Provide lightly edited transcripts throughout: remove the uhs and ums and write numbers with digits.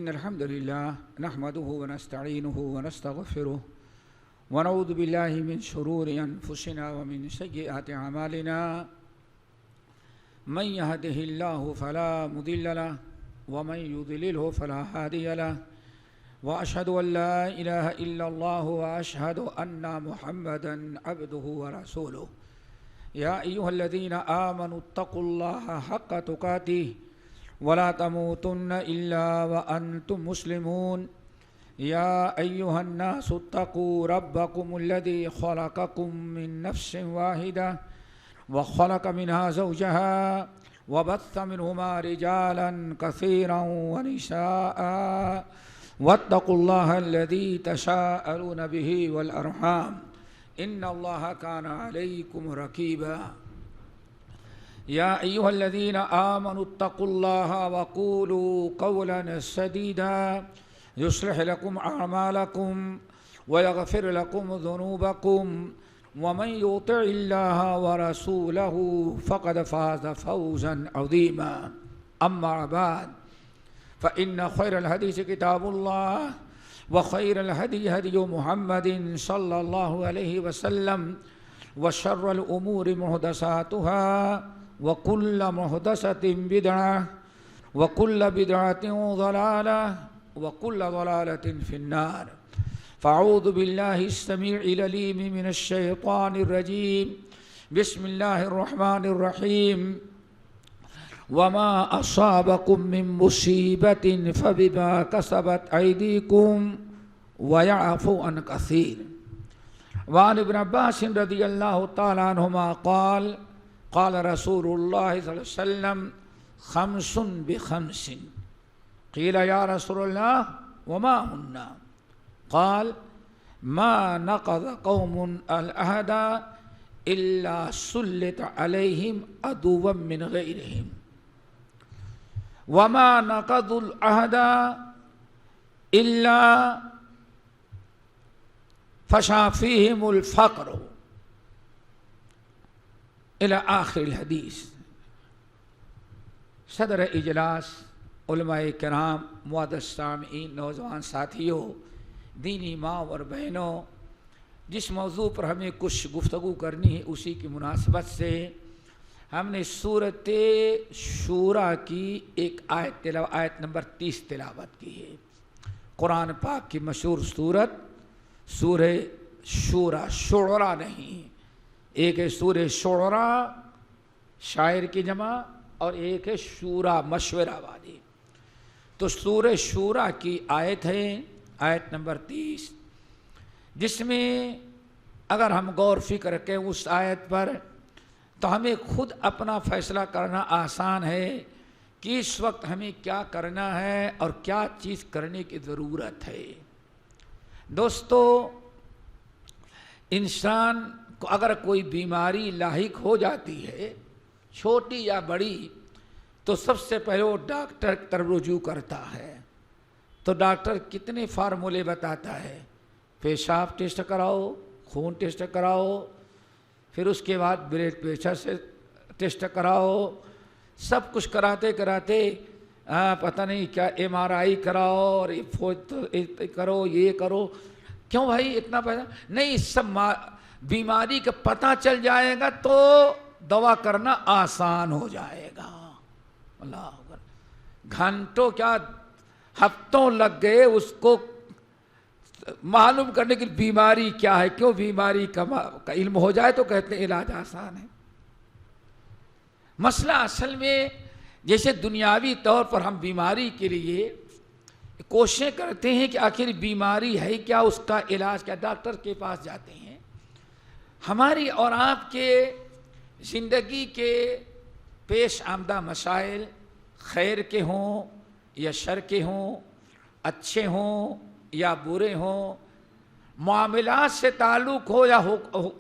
إن الحمد لله نحمده ونستعينه ونستغفره ونعوذ بالله من شرور أنفسنا ومن سيئات أعمالنا من يهده الله فلا مضل له ومن يضلله فلا هادي له وأشهد أن لا إله إلا الله وأشهد أن محمدا عبده ورسوله يا أيها الذين آمنوا اتقوا الله حق تقاته ولا تموتن إلا وأنتم مسلمون يا أيها الناس اتقوا ربكم الذي خلقكم من نفس واحدة وخلق منها زوجها وبث منهما رجالا كثيرا ونساء واتقوا الله الذي تساءلون به والأرحام إن الله كان عليكم رقيبا يا أيها الذين آمنوا اتقوا الله وقولوا قولا سديدا يصلح لكم أعمالكم ويغفر لكم ذنوبكم ومن يطع الله ورسوله فقد فاز فوزا عظيما أما بعد فإن خير الحديث كتاب الله وخير الهدي هدي محمد صلى الله عليه وسلم وشر الأمور محدثاتها وكل محدثة بدعة وكل بدعة ضلالة وكل ضلالة في النار فأعوذ بالله السميع العليم من الشيطان الرجيم بسم الله الرحمن الرحيم وما أصابكم من مصيبة فبما كسبت أيديكم ويعفو عن كثير وعن ابن عباس رضي الله تعالى عنهما قال قال رسول الله صلى الله عليه وسلم خمس بخمس قيل يا رسول الله وما هن قال ما نقض قوم العهد إلا سلط عليهم عدوا من غيرهم وما نقضوا العهد إلا فشا فيهم الفقر إلى آخر الحدیث۔ صدر اجلاس، علماء کرام، معزز سامعین، نوجوان ساتھیوں، دینی ماں اور بہنوں، جس موضوع پر ہمیں کچھ گفتگو کرنی ہے اسی کی مناسبت سے ہم نے سورۃ شورى کی ایک آیت نمبر 30 تلاوت کی ہے۔ قرآن پاک کی مشہور سورہ شورى، شعراء نہیں، ایک ہے سورہ شعراء شاعر کی جمع اور ایک ہے شورى مشورہ والی۔ تو سورہ شورى کی آیت ہے آیت نمبر 30، جس میں اگر ہم غور فکر کریں اس آیت پر تو ہمیں خود اپنا فیصلہ کرنا آسان ہے کہ اس وقت ہمیں کیا کرنا ہے اور کیا چیز کرنے کی ضرورت ہے۔ دوستو، انسان کو اگر کوئی بیماری لاحق ہو جاتی ہے، چھوٹی یا بڑی، تو سب سے پہلے وہ ڈاکٹر کی طرف رجوع کرتا ہے۔ تو ڈاکٹر کتنے فارمولے بتاتا ہے، پیشاب ٹیسٹ کراؤ، خون ٹیسٹ کراؤ، پھر اس کے بعد بلڈ پریشر سے ٹیسٹ کراؤ، سب کچھ کراتے پتہ نہیں کیا MRI کراؤ اور کرو، یہ کرو۔ کیوں بھائی اتنا پیسہ؟ نہیں، سب بیماری کا پتہ چل جائے گا تو دوا کرنا آسان ہو جائے گا۔ اللہ اکبر، گھنٹوں کیا ہفتوں لگ گئے اس کو معلوم کرنے کی بیماری کیا ہے۔ کیوں؟ بیماری کا علم ہو جائے تو کہتے ہیں علاج آسان ہے۔ مسئلہ اصل میں جیسے دنیاوی طور پر ہم بیماری کے لیے کوششیں کرتے ہیں کہ آخر بیماری ہے کیا، اس کا علاج کیا، ڈاکٹر کے پاس جاتے ہیں۔ ہماری اور آپ کے زندگی کے پیش آمدہ مسائل خیر کے ہوں یا شر کے ہوں، اچھے ہوں یا برے ہوں، معاملات سے تعلق ہو یا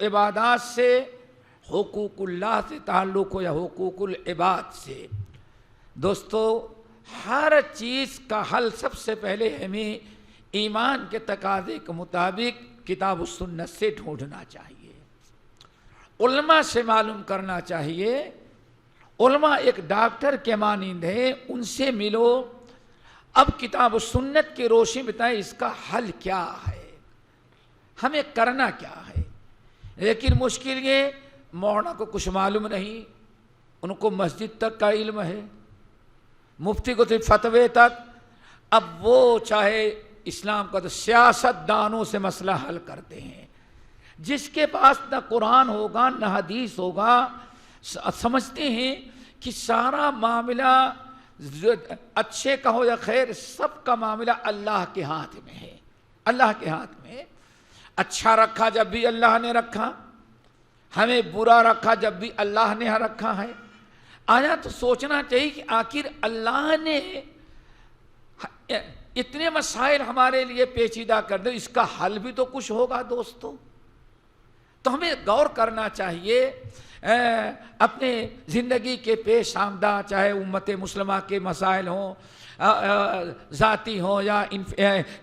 عبادات سے، حقوق اللہ سے تعلق ہو یا حقوق العباد سے، دوستو ہر چیز کا حل سب سے پہلے ہمیں ایمان کے تقاضے کے مطابق کتاب و سنت سے ڈھونڈنا چاہیے، علماء سے معلوم کرنا چاہیے۔ علماء ایک ڈاکٹر کے مانند ہیں، ان سے ملو، اب کتاب و سنت کی روشنی بتائیں اس کا حل کیا ہے، ہمیں کرنا کیا ہے۔ لیکن مشکل یہ مولانا کو کچھ معلوم نہیں، ان کو مسجد تک کا علم ہے، مفتی کو صرف فتوے تک۔ اب وہ چاہے اسلام کا تو سیاست دانوں سے مسئلہ حل کرتے ہیں، جس کے پاس نہ قرآن ہوگا نہ حدیث ہوگا، سمجھتے ہیں کہ سارا معاملہ اچھے کا ہو یا خیر، سب کا معاملہ اللہ کے ہاتھ میں ہے، اللہ کے ہاتھ میں۔ اچھا رکھا جب بھی اللہ نے رکھا، ہمیں برا رکھا جب بھی اللہ نے رکھا ہے۔ آیا تو سوچنا چاہیے کہ آخر اللہ نے اتنے مسائل ہمارے لیے پیچیدہ کر دے، اس کا حل بھی تو کچھ ہوگا دوستو۔ تو ہمیں غور کرنا چاہیے اپنے زندگی کے پیش آمدہ، چاہے امت مسلمہ کے مسائل ہوں، ذاتی ہوں یا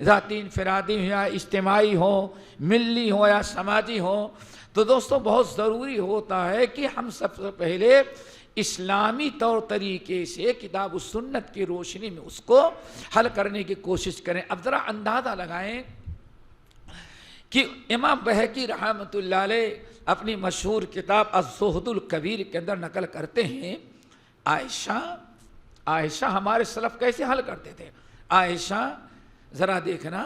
ذاتی انفرادی ہوں یا اجتماعی ہوں، ملی ہوں یا سماجی ہوں، تو دوستو بہت ضروری ہوتا ہے کہ ہم سب سے پہلے اسلامی طور طریقے سے کتاب و سنت کی روشنی میں اس کو حل کرنے کی کوشش کریں۔ اب ذرا اندازہ لگائیں کہ امام بہقی رحمۃ اللہ علیہ اپنی مشہور کتاب الزہد الکبیر کے اندر نقل کرتے ہیں، عائشہ ہمارے سلف کیسے حل کرتے تھے۔ عائشہ ذرا دیکھنا،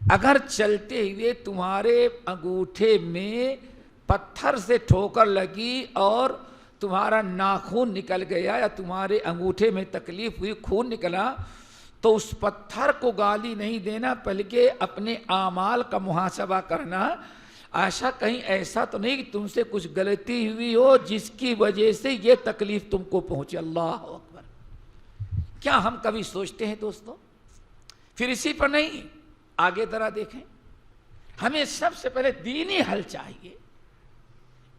اگر چلتے ہوئے تمہارے انگوٹھے میں پتھر سے ٹھوکر لگی اور تمہارا ناخون نکل گیا یا تمہارے انگوٹھے میں تکلیف ہوئی، خون نکلا، تو اس پتھر کو گالی نہیں دینا بلکہ اپنے اعمال کا محاسبہ کرنا۔ عائشہ کہیں ایسا تو نہیں کہ تم سے کچھ غلطی ہوئی ہو جس کی وجہ سے یہ تکلیف تم کو پہنچے۔ اللہ اکبر! کیا ہم کبھی سوچتے ہیں دوستو؟ پھر اسی پر نہیں، آگے ذرا دیکھیں، ہمیں سب سے پہلے دینی حل چاہیے،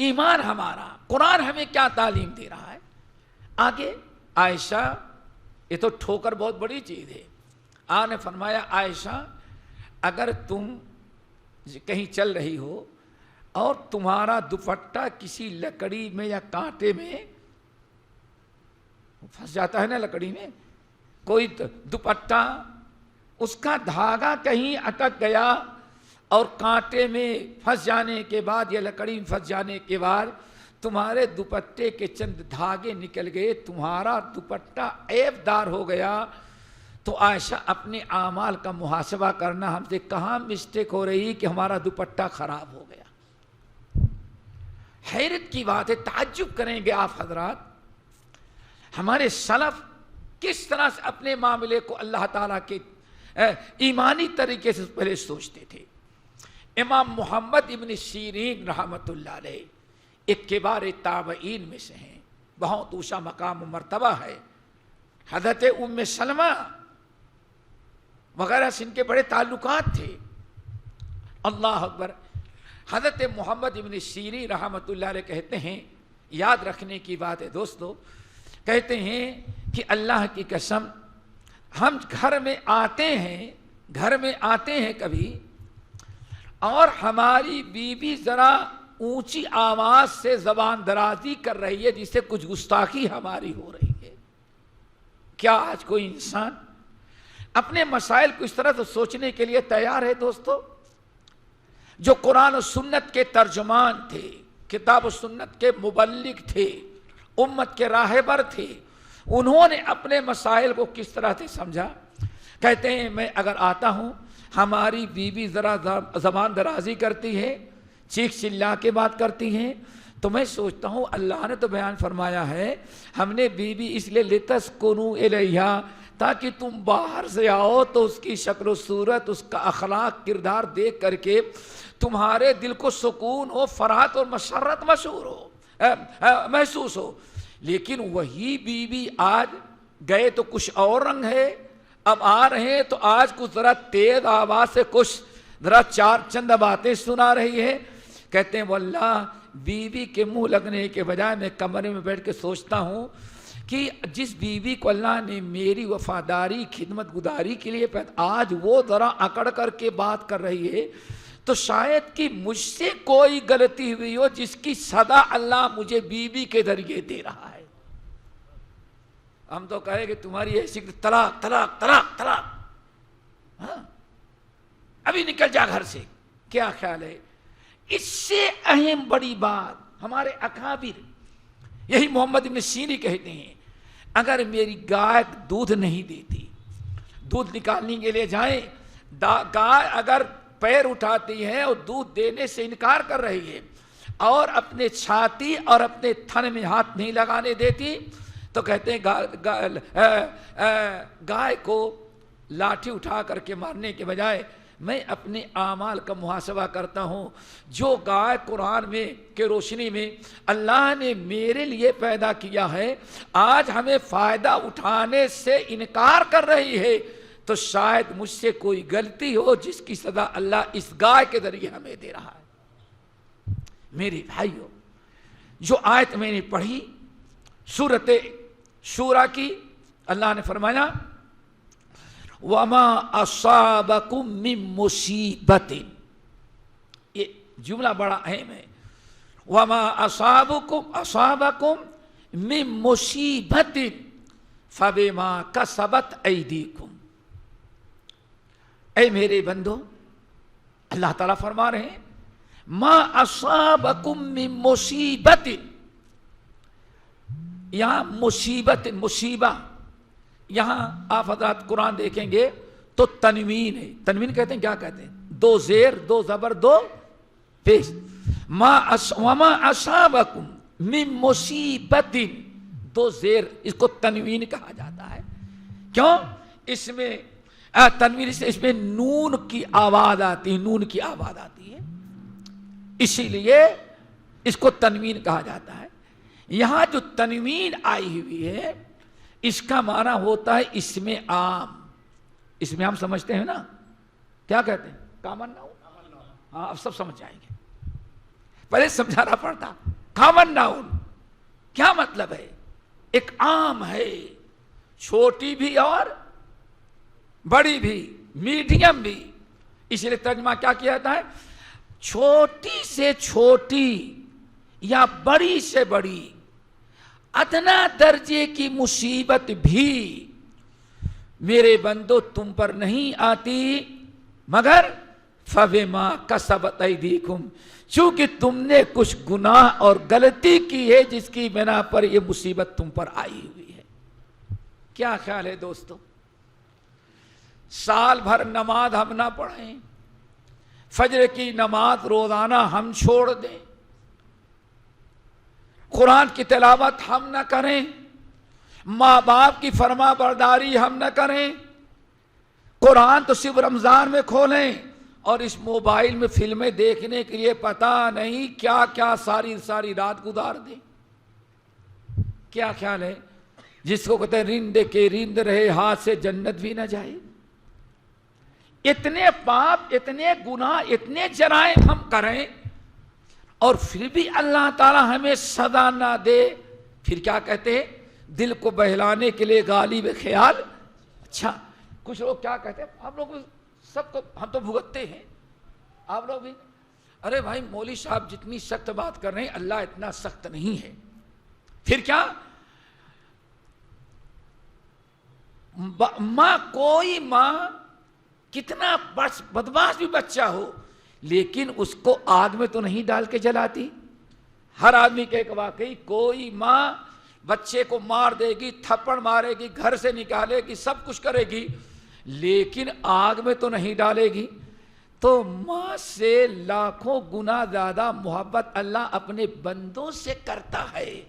ایمان ہمارا، قرآن ہمیں کیا تعلیم دے رہا ہے۔ آگے عائشہ، یہ تو ٹھوکر بہت بڑی چیز ہے، آپ نے فرمایا عائشہ اگر تم کہیں چل رہی ہو اور تمہارا دوپٹہ کسی لکڑی میں یا کانٹے میں پھنس جاتا ہے نا، لکڑی میں کوئی دوپٹہ، اس کا دھاگا کہیں اٹک گیا اور کانٹے میں پھنس جانے کے بعد یا لکڑی میں پھنس جانے کے بعد تمہارے دوپٹے کے چند دھاگے نکل گئے، تمہارا دوپٹہ عیب دار ہو گیا، تو عائشہ اپنے اعمال کا محاسبہ کرنا، ہم سے کہاں مسٹیک ہو رہی کہ ہمارا دوپٹہ خراب ہو گیا۔ حیرت کی بات ہے، تعجب کریں گے آپ حضرات، ہمارے سلف کس طرح سے اپنے معاملے کو اللہ تعالیٰ کے ایمانی طریقے سے پہلے سوچتے تھے۔ امام محمد ابن سیرین رحمۃ اللہ علیہ ایک کبار تابعین میں سے ہیں، بہت اونچا مقام و مرتبہ ہے۔ حضرت ام سلمہ وغیرہ سے ان کے بڑے تعلقات تھے۔ اللہ اکبر! حضرت محمد ابن سیرین رحمۃ اللہ علیہ کہتے ہیں، یاد رکھنے کی بات ہے دوستو، کہتے ہیں کہ اللہ کی قسم ہم گھر میں آتے ہیں کبھی، اور ہماری بیوی ذرا اونچی آواز سے زبان درازی کر رہی ہے، جس سے کچھ گستاخی ہماری ہو رہی ہے۔ کیا آج کوئی انسان اپنے مسائل کو اس طرح سے سوچنے کے لیے تیار ہے دوستو؟ جو قرآن و سنت کے ترجمان تھے، کتاب و سنت کے مبلغ تھے، امت کے راہبر تھے، انہوں نے اپنے مسائل کو کس طرح سے سمجھا۔ کہتے ہیں میں اگر آتا ہوں، ہماری بیوی ذرا زبان درازی کرتی ہے، چیخ چلا کے بات کرتی ہیں، تو میں سوچتا ہوں اللہ نے تو بیان فرمایا ہے ہم نے بیوی اس لیے لتسکنوا الیہا، تاکہ تم باہر سے آؤ تو اس کی شکل و صورت، اس کا اخلاق کردار دیکھ کر کے تمہارے دل کو سکون ہو، فرحت اور مسرت محسوس ہو۔ لیکن وہی بیوی آج گئے تو کچھ اور رنگ ہے، اب آ رہے ہیں تو آج کچھ ذرا تیز آواز سے کچھ ذرا چند باتیں سنا رہی ہے۔ کہتے ہیں واللہ بیوی کے منہ لگنے کے بجائے میں کمرے میں بیٹھ کے سوچتا ہوں کہ جس بیوی کو اللہ نے میری وفاداری خدمت گزاری کے لیے آج وہ ذرا اکڑ کر کے بات کر رہی ہے، تو شاید کہ مجھ سے کوئی غلطی ہوئی ہو جس کی سزا اللہ مجھے بیوی کے ذریعے دے رہا ہے۔ ہم تو کہیں کہ تمہاری ایسی طلاق طلاق طلاق طلاق، ہاں ابھی نکل جا گھر سے. کیا خیال ہے؟ اس سے اہم بڑی بات ہمارے اکابر، یہی محمد ابن سیرین کہتے ہیں، اگر میری گائے دودھ نہیں دیتی، دودھ نکالنے کے لیے جائیں، گائے اگر پیر اٹھاتی ہے اور دودھ دینے سے انکار کر رہی ہے اور اپنے چھاتی اور اپنے تھن میں ہاتھ نہیں لگانے دیتی، تو کہتے ہیں گائے کو لاٹھی اٹھا کر کے مارنے کے بجائے میں اپنے اعمال کا محاسبہ کرتا ہوں. جو گائے قرآن میں کے روشنی میں اللہ نے میرے لیے پیدا کیا ہے، آج ہمیں فائدہ اٹھانے سے انکار کر رہی ہے، تو شاید مجھ سے کوئی غلطی ہو جس کی سزا اللہ اس گائے کے ذریعے ہمیں دے رہا ہے. میرے بھائیو، جو آیت میں نے پڑھی سورۃ شورى کی، اللہ نے فرمایا وَمَا أَصَابَكُم مِّن مُّصِيبَةٍ، یہ جملہ بڑا اہم ہے. وَمَا أَصَابَكُم مِّن مُّصِيبَةٍ فَبِمَا كَسَبَتْ أَيْدِيكُمْ. اے میرے بندو، اللہ تعالیٰ فرما رہے ہیں ما اصابکم من مصیبت، یہاں مصیبت مصیبہ، یہاں آپ حضرات قرآن دیکھیں گے تو تنوین ہے. تنوین کہتے ہیں، کیا کہتے ہیں؟ دو زیر دو زبر دو پیش. وما اصابکم من مصیبت، دو زیر، اس کو تنوین کہا جاتا ہے. کیوں؟ اس میں تنوین سے اس میں نون کی آواز آتی ہے، نون کی آواز آتی ہے، اسی لیے اس کو تنوین کہا جاتا ہے. یہاں جو تنوین آئی ہوئی ہے اس کا معنی ہوتا ہے اسم عام. اس میں ہم سمجھتے ہیں نا، کیا کہتے ہیں؟ Common noun. ہاں اب سب سمجھ جائیں گے، پہلے سمجھانا پڑتا. کامن ناؤن کیا مطلب ہے؟ ایک عام ہے، چھوٹی بھی اور بڑی بھی، میڈیم بھی. اس لیے ترجمہ کیا کیا جاتا ہے؟ چھوٹی سے چھوٹی یا بڑی سے بڑی ادنا درجے کی مصیبت بھی میرے بندو تم پر نہیں آتی مگر فَبِمَا كَسَبَتْ أَيْدِيكُمْ، چونکہ تم نے کچھ گناہ اور غلطی کی ہے جس کی بنا پر یہ مصیبت تم پر آئی ہوئی ہے. کیا خیال ہے دوستو؟ سال بھر نماز ہم نہ پڑھیں، فجر کی نماز روزانہ ہم چھوڑ دیں، قرآن کی تلاوت ہم نہ کریں، ماں باپ کی فرما برداری ہم نہ کریں، قرآن تو صرف رمضان میں کھولیں اور اس موبائل میں فلمیں دیکھنے کے لیے پتہ نہیں کیا کیا ساری ساری رات گزار دیں. کیا خیال ہے؟ جس کو کہتے ہیں رند کے رند رہے ہاتھ سے جنت بھی نہ جائے. اتنے پاپ، اتنے گناہ، اتنے جرائم ہم کریں اور پھر بھی اللہ تعالی ہمیں سزا نہ دے. پھر کیا کہتے ہیں؟ دل کو بہلانے کے لیے غالب خیال. اچھا، کچھ لوگ کیا کہتے ہیں؟ آپ لوگ سب کو ہم تو بھگتتے ہیں، آپ لوگ بھی ارے بھائی مولوی صاحب جتنی سخت بات کر رہے ہیں اللہ اتنا سخت نہیں ہے. پھر کیا؟ ماں، کوئی ماں کتنا بدماش بھی بچہ ہو لیکن اس کو آگ میں تو نہیں ڈال کے جلاتی. ہر آدمی کے ایک واقعی، کوئی ماں بچے کو مار دے گی، تھپڑ مارے گی، گھر سے نکالے گی، سب کچھ کرے گی لیکن آگ میں تو نہیں ڈالے گی. تو ماں سے لاکھوں گنا زیادہ محبت اللہ اپنے بندوں سے کرتا ہے.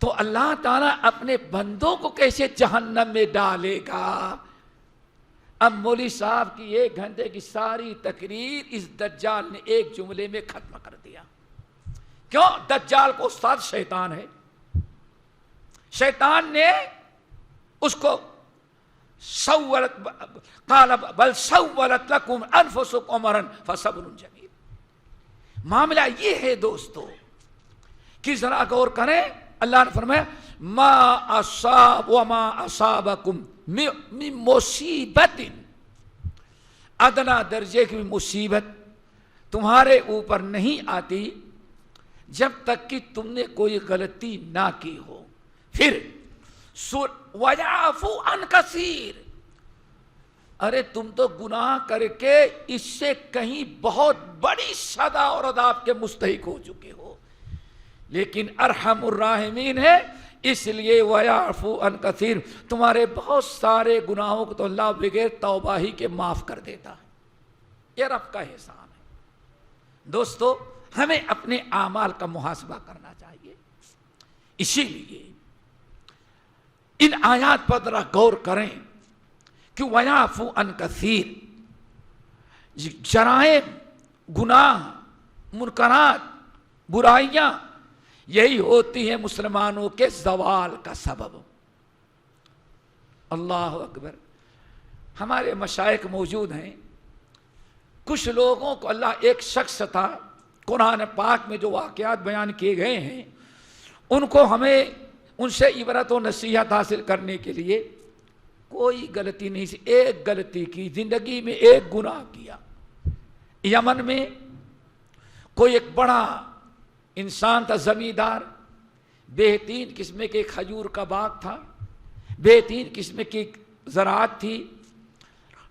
تو اللہ تعالیٰ اپنے بندوں کو کیسے جہنم میں ڈالے گا؟ اب مولوی صاحب کی 1 گھنٹے کی ساری تقریر اس دجال نے ایک جملے میں ختم کر دیا. کیوں؟ دجال کو استاد شیطان ہے. شیطان نے اس کو قال بل سولت لکم انفسکم امرا فصبر جمیل. معاملہ یہ ہے دوستو کہ ذرا غور کریں. اللہ نے فرمایا ما اصاب وما اصابکم من مصیبت، ادنا درجے کی مصیبت تمہارے اوپر نہیں آتی جب تک کہ تم نے کوئی غلطی نہ کی ہو. پھر وَيَعْفُو عَنْ كَثِيرٍ، ارے تم تو گناہ کر کے اس سے کہیں بہت بڑی سزا اور عذاب کے مستحق ہو چکے ہو، لیکن ارحم الراحمین ہے، اس لیے وَيَعْفُو عَنْ كَثِيرٍ، تمہارے بہت سارے گناہوں کو تو اللہ بغیر توبہ ہی کے معاف کر دیتا ہے۔ یہ رب کا احسان ہے۔ دوستو، ہمیں اپنے اعمال کا محاسبہ کرنا چاہیے، اسی لیے ان آیات پر ذرا غور کریں کہ وَيَعْفُو عَنْ كَثِيرٍ، جرائم، گناہ، منکرات، برائیاں یہی ہوتی ہیں مسلمانوں کے زوال کا سبب۔ اللہ اکبر، ہمارے مشائخ موجود ہیں، کچھ لوگوں کو اللہ، ایک شخص تھا، قرآن پاک میں جو واقعات بیان کیے گئے ہیں ان کو ہمیں ان سے عبرت و نصیحت حاصل کرنے کے لیے، کوئی غلطی نہیں سی، ایک غلطی کی، زندگی میں ایک گناہ کیا۔ یمن میں کوئی ایک بڑا انسان تھا، زمیندار، بہترین قسم کے کھجور کا باغ تھا، بہترین قسم کی زراعت تھی،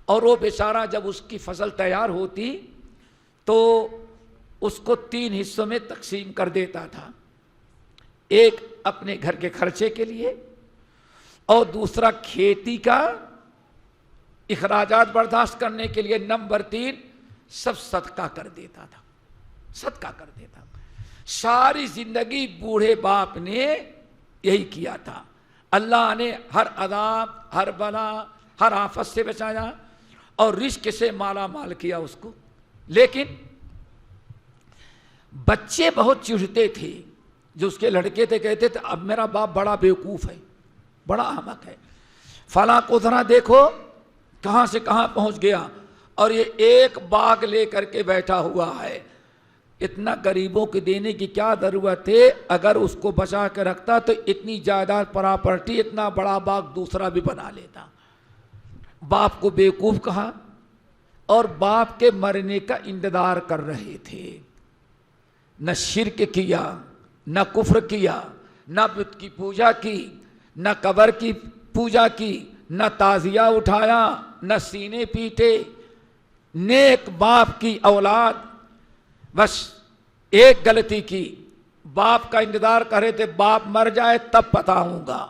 اور وہ بیچارہ جب اس کی فصل تیار ہوتی تو اس کو 3 حصوں میں تقسیم کر دیتا تھا، ایک اپنے گھر کے خرچے کے لیے، اور دوسرا کھیتی کا اخراجات برداشت کرنے کے لیے، نمبر 3 سب صدقہ کر دیتا تھا، صدقہ کر دیتا۔ ساری زندگی بوڑھے باپ نے یہی کیا تھا۔ اللہ نے ہر عذاب، ہر بلا، ہر آفت سے بچایا اور رزق سے مالا مال کیا اس کو، لیکن بچے بہت چڑھتے تھے، جو اس کے لڑکے تھے، کہتے تھے اب میرا باپ بڑا بیوقوف ہے، بڑا احمق ہے، فلاں کو ذرا دیکھو کہاں سے کہاں پہنچ گیا، اور یہ ایک باغ لے کر کے بیٹھا ہوا ہے، اتنا غریبوں کو دینے کی کیا ضرورت ہے، اگر اس کو بچا کے رکھتا تو اتنی جائیداد پراپرٹی، اتنا بڑا باغ دوسرا بھی بنا لیتا۔ باپ کو بیوقوف کہا اور باپ کے مرنے کا انتظار کر رہے تھے، نہ شرک کیا، نہ کفر کیا، نہ بت کی پوجا کی، نہ قبر کی پوجا کی، نہ تعزیہ اٹھایا، نہ سینے پیٹے، نیک باپ کی اولاد، بس ایک غلطی کی، باپ کا انتظار کر رہے تھے باپ مر جائے تب بتاؤں گا۔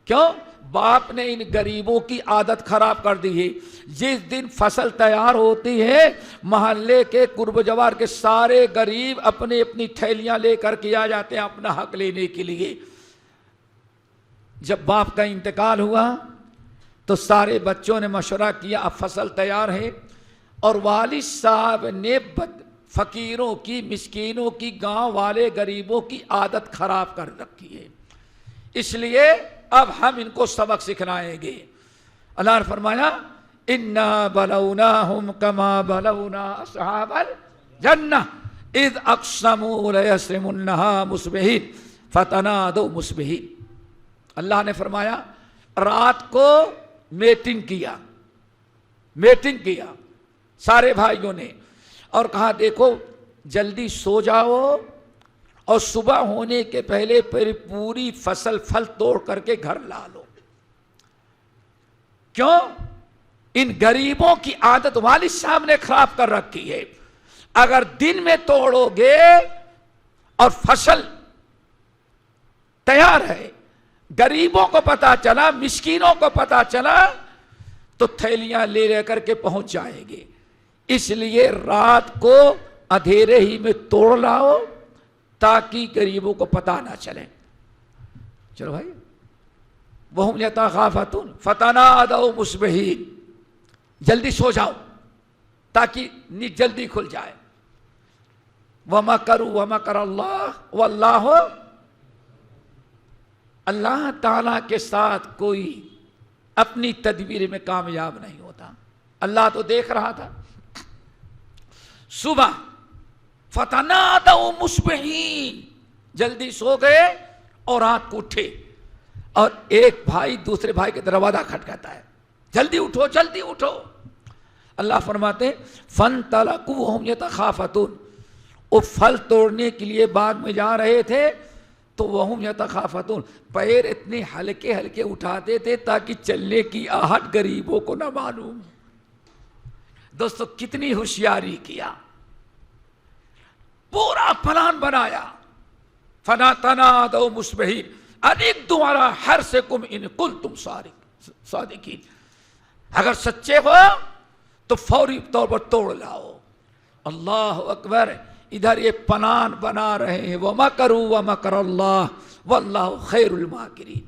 کیوں؟ باپ نے ان غریبوں کی عادت خراب کر دی ہے۔ جس دن فصل تیار ہوتی ہے، محلے کے قرب جوار کے سارے غریب اپنی اپنی تھیلیاں لے کر کے آ جاتے ہیں اپنا حق لینے کے لیے۔ جب باپ کا انتقال ہوا تو سارے بچوں نے مشورہ کیا، اب فصل تیار ہے، اور والد صاحب نے فقیروں کی، مسکینوں کی، گاؤں والے غریبوں کی عادت خراب کر رکھی ہے، اس لیے اب ہم ان کو سبق سکھلائیں گے۔ اللہ نے فرمایا اِنَّا بَلَوْنَاهُمْ كَمَا بَلَوْنَا أَصْحَابَ الْجَنَّةِ إِذْ أَقْسَمُوا لَيَصْرِمُنَّهَا مُصْبِحِينَ فَتَنَادَوْا مُصْبِحِينَ۔ اللہ نے فرمایا رات کو میٹنگ کیا سارے بھائیوں نے، اور کہا دیکھو جلدی سو جاؤ اور صبح ہونے کے پہلے پوری فصل پھل توڑ کر کے گھر لا لو۔ کیوں؟ ان غریبوں کی عادت والد صاحب نے خراب کر رکھی ہے۔ اگر دن میں توڑو گے اور فصل تیار ہے، غریبوں کو پتا چلا، مسکینوں کو پتا چلا، تو تھیلیاں لے کر کے پہنچ جائیں گے۔ اس لیے رات کو اندھیرے ہی میں توڑ لاؤ تاکہ غریبوں کو پتا نہ چلے۔ چلو بھائی، وَهُمْ يَتَخَافَتُونَ فَتَنَادَوْا مُصْبِحِينَ، جلدی سو جاؤ تاکہ نیند جلدی کھل جائے۔ وَمَكَرُوا وَمَكَرَ اللَّهُ وَاللَّهُ، اللہ تعالیٰ کے ساتھ کوئی اپنی تدبیر میں کامیاب نہیں ہوتا۔ اللہ تو دیکھ رہا تھا۔ صبح فَتَنَادَوْا مُصْبِحِينَ، جلدی سو گئے اور رات کو اٹھے، اور ایک بھائی دوسرے بھائی کے دروازہ کھٹکھاتا ہے، جلدی اٹھو جلدی اٹھو۔ اللہ فرماتے ہیں فَانْطَلَقُوا وَهُمْ يَتَخَافَتُونَ، وہ پھل توڑنے کے لیے باغ میں جا رہے تھے، تو وہم یتخافتون، پیر اتنے ہلکے ہلکے اٹھاتے تھے تاکہ چلنے کی آہٹ غریبوں کو نہ معلوم۔ دوستو کتنی ہوشیاری کیا، پورا پلان بنایا۔ فنا تنادوا مصبحین ان اغدوا علی حرثکم ان کنتم صادقین، اگر سچے ہو تو فوری طور پر توڑ لاؤ۔ اللہ اکبر، ادھر یہ پلان بنا رہے ہیں، وَمَكَرُوا وَمَكَرَ اللَّهُ وَاللَّهُ خَيْرُ الْمَاكِرِينَ۔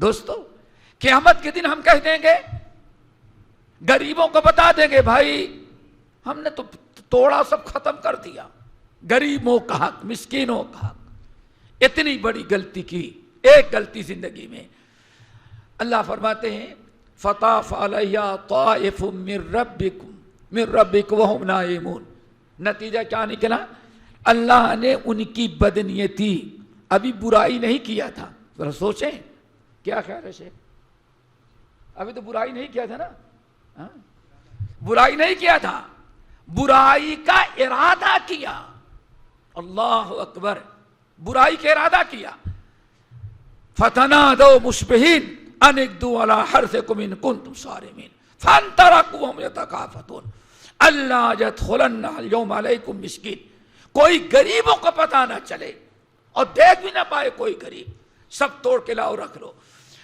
دوستو قیامت کے دن ہم کہہ دیں گے، غریبوں کو بتا دیں گے بھائی ہم نے تو توڑا، سب ختم کر دیا، غریبوں کا حق، مسکینوں کا حق، اتنی بڑی غلطی کی، ایک غلطی زندگی میں۔ اللہ فرماتے ہیں فطاف علیہا طائف من ربکم وہم نائمون، نتیجہ کیا نکلا؟ اللہ نے ان کی بدنیتی، ابھی برائی نہیں کیا تھا، ذرا سوچیں کیا خیال ہے شیخ، ابھی تو برائی نہیں کیا تھا نا، برائی نہیں کیا تھا، برائی کا ارادہ کیا۔ اللہ اکبر، برائی کا ارادہ کیا۔ فتنادوا مصبحین ان اغدوا علی حرثکم ان کنتم صارمین فانطلقوا وهم یتخافتون الا يدخلن اليوم علیکم مسکین، کوئی غریبوں کو پتہ نہ چلے اور دیکھ بھی نہ پائے کوئی غریب، سب توڑ کے لاؤ رکھ لو۔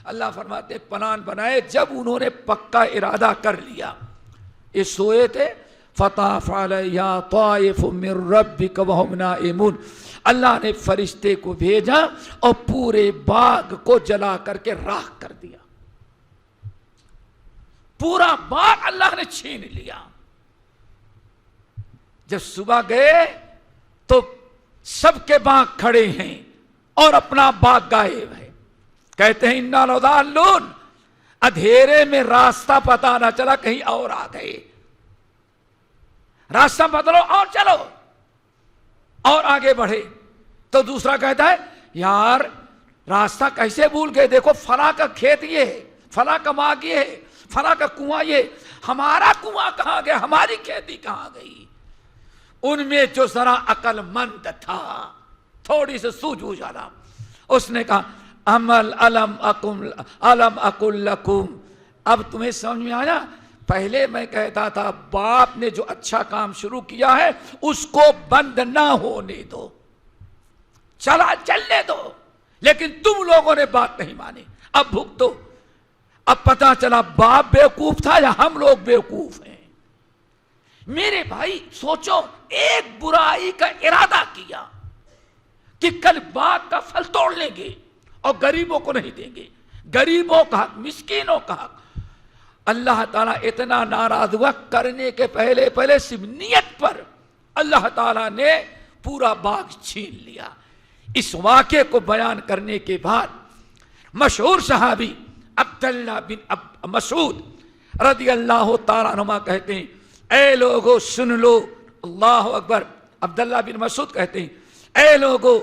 اللہ فرماتے پلان بنائے، جب انہوں نے پکا ارادہ کر لیا، یہ سوئے تھے، فطاف علیہا طائف من ربک وہم نائمون، اللہ نے فرشتے کو بھیجا اور پورے باغ کو جلا کر کے راکھ کر دیا، پورا باغ اللہ نے چھین لیا۔ جب صبح گئے تو سب کے باغ کھڑے ہیں اور اپنا باغ غائب ہے، کہتے ہیں انا لضالون، اندھیرے میں راستہ پتہ نہ چلا، کہیں اور آ گئے، راستہ بدلو اور چلو، اور آگے بڑھے تو دوسرا کہتا ہے یار راستہ کیسے بھول گئے، دیکھو فلاں کا کھیت یہ ہے، فلاں کا باغ یہ ہے، فلاں کا کنواں یہ، ہمارا کنواں کہاں گیا، ہماری کھیتی کہاں گئی۔ ان میں جو ذرا عقل مند تھا، تھوڑی سی سوجھ بوجھ والا، اس نے کہا علم اقل لکم، اب تمہیں سمجھ میں آیا، پہلے میں کہتا تھا باپ نے جو اچھا کام شروع کیا ہے اس کو بند نہ ہونے دو، چلنے دو، لیکن تم لوگوں نے بات نہیں مانی، اب بھگتو۔ اب پتا چلا باپ بیوقوف تھا یا ہم لوگ بیوقوف ہیں۔ میرے بھائی سوچو، ایک برائی کا ارادہ کیا کہ کل باغ کا پھل توڑ لیں گے اور غریبوں کو نہیں دیں گے، غریبوں کا حق، مسکینوں کا حق۔ اللہ تعالیٰ اتنا ناراض ہوا، کرنے کے پہلے صرف نیت پر اللہ تعالیٰ نے پورا باغ چھین لیا۔ اس واقعے کو بیان کرنے کے بعد مشہور صحابی عبداللہ بن مسعود رضی اللہ تعالیٰ عنہ کہتے ہیں اے لوگو سن لو، اللہ اکبر، عبداللہ بن مسعود کہتے ہیں اے لوگو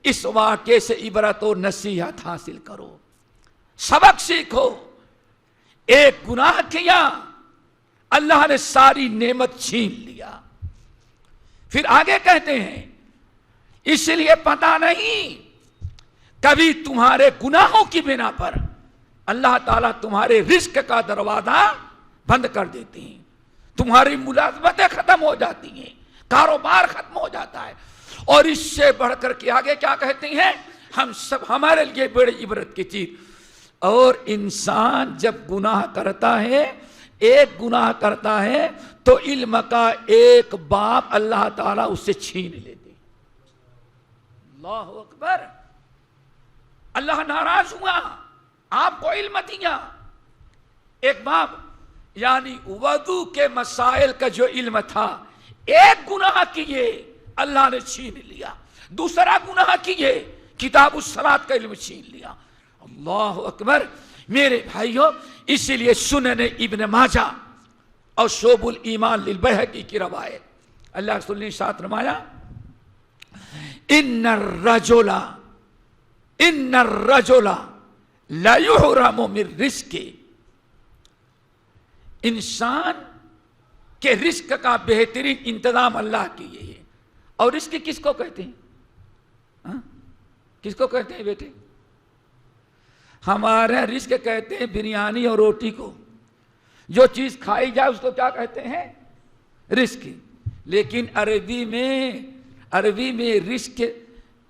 اس واقعے سے عبرت و نصیحت حاصل کرو، سبق سیکھو۔ ایک گناہ کیا، اللہ نے ساری نعمت چھین لیا۔ پھر آگے کہتے ہیں اس لیے پتہ نہیں کبھی تمہارے گناہوں کی بنا پر اللہ تعالیٰ تمہارے رزق کا دروازہ بند کر دیتے ہیں، تمہاری ملازمتیں ختم ہو جاتی ہیں، کاروبار ختم ہو جاتا ہے۔ اور اس سے بڑھ کر کے آگے کیا کہتے ہیں، ہم سب ہمارے لیے بڑی عبرت کی چیز، اور انسان جب گناہ کرتا ہے، ایک گناہ کرتا ہے تو علم کا ایک باپ اللہ تعالیٰ اس سے چھین لیتے۔ اللہ اکبر، اللہ ناراض ہوا، آپ کو علم دیا۔ ایک باپ یعنی وضو کے مسائل کا جو علم تھا، ایک گناہ کیے اللہ نے چھین لیا، دوسرا گناہ کیے کتاب الصلاۃ کا علم چھین لیا۔ اللہ اکبر میرے بھائیوں، اسی لیے سنن ابن ماجہ اور شعب الایمان للبیہقی کی روایت، اللہ رسول نے ارشاد فرمایا ان الرجل لا يحرم من رزق، انسان کے رزق کا بہترین انتظام اللہ کیے ہے۔ اور رزق کس کو کہتے ہیں؟ کس کو کہتے ہیں بیٹے؟ ہمارے رزق کہتے ہیں بریانی اور روٹی کو. جو چیز کھائی جائے اس کو کیا کہتے ہیں؟ رزق. لیکن عربی میں رزق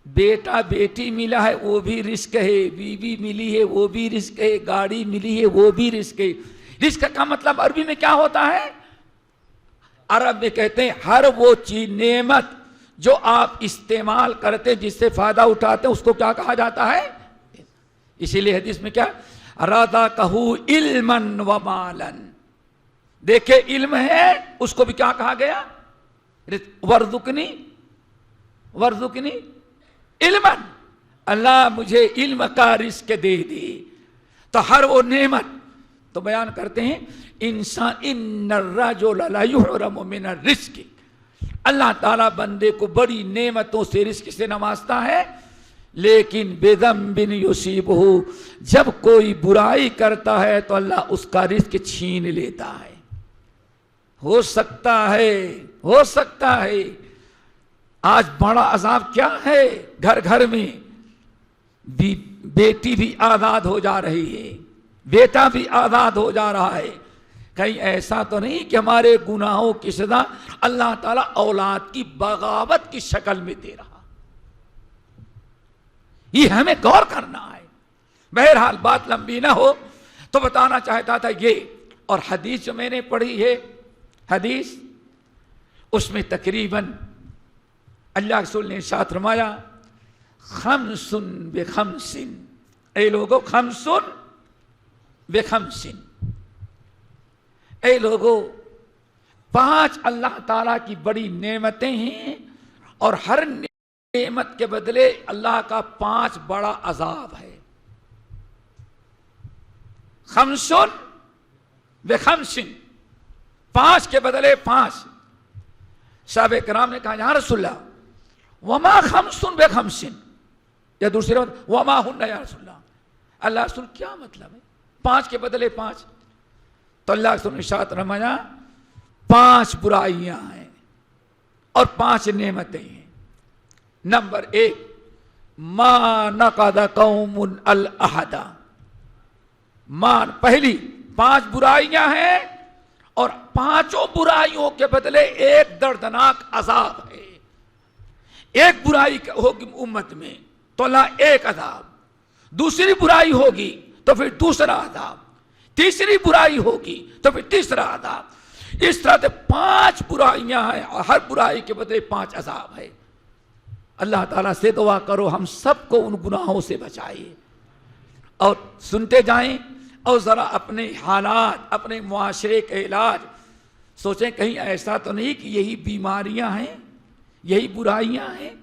بیٹا بیٹی ملا ہے وہ بھی رزق ہے، بیوی ملی ہے وہ بھی رزق ہے، گاڑی ملی ہے وہ بھی رزق ہے. رزق کا مطلب عربی میں کیا ہوتا ہے؟ عرب میں کہتے ہیں ہر وہ چیز نعمت جو آپ استعمال کرتے ہیں، جس سے فائدہ اٹھاتے ہیں، اس کو کیا کہا جاتا ہے؟ اسی لیے حدیث میں کیا رادا کہو علمن و مالن. دیکھیں علم ہے اس کو بھی کیا کہا گیا؟ ورزقنی علمن. اللہ مجھے علم کا رزق دے دی. تو ہر وہ نعمت تو بیان کرتے ہیں انسان ان الرجل لا يحرم من الرزق. اللہ تعالیٰ بندے کو بڑی نعمتوں سے رزق سے نوازتا ہے، لیکن بذنب یصیبہ، جب کوئی برائی کرتا ہے تو اللہ اس کا رزق چھین لیتا ہے. ہو سکتا ہے آج بڑا عذاب کیا ہے؟ گھر میں بیٹی بھی آزاد ہو جا رہی ہے، بیٹا بھی آزاد ہو جا رہا ہے. کہیں ایسا تو نہیں کہ ہمارے گناہوں کی سزا اللہ تعالیٰ اولاد کی بغاوت کی شکل میں دے رہا؟ یہ ہمیں غور کرنا ہے. بہرحال بات لمبی نہ ہو تو بتانا چاہتا تھا یہ. اور حدیث جو میں نے پڑھی ہے، حدیث اس میں تقریباً اللہ رسول نے ارشاد فرمایا خمس بخمس. اے لوگو خمس بخمس. اے لوگو 5 اللہ تعالیٰ کی بڑی نعمتیں ہیں، اور ہر نعمت کے بدلے اللہ کا 5 بڑا عذاب ہے. خمس بخمس، 5 کے بدلے 5. صحابہ کرام نے کہا یا رسول اللہ وما خمس بخمس، یا دوسری بات وما ہن یا رسول اللہ. اللہ رسول کیا مطلب ہے 5 کے بدلے 5؟ تو اللہ رسول نے ارشاد فرمایا 5 برائیاں ہیں اور 5 نعمتیں ہیں. نمبر 1 ما نقض قوم العہد. پہلی 5 برائیاں ہیں اور 5 برائیوں کے بدلے ایک دردناک عذاب ہے. ایک برائی ہوگی امت میں تو اللہ ایک عذاب، دوسری برائی ہوگی تو پھر دوسرا عذاب، تیسری برائی ہوگی تو پھر تیسرا عذاب. اس طرح سے 5 برائیاں ہیں اور ہر برائی کے بدلے 5 عذاب ہے. اللہ تعالیٰ سے دعا کرو ہم سب کو ان گناہوں سے بچائیے. اور سنتے جائیں اور ذرا اپنے حالات، اپنے معاشرے کا علاج سوچیں. کہیں ایسا تو نہیں کہ یہی بیماریاں ہیں، یہی برائیاں ہیں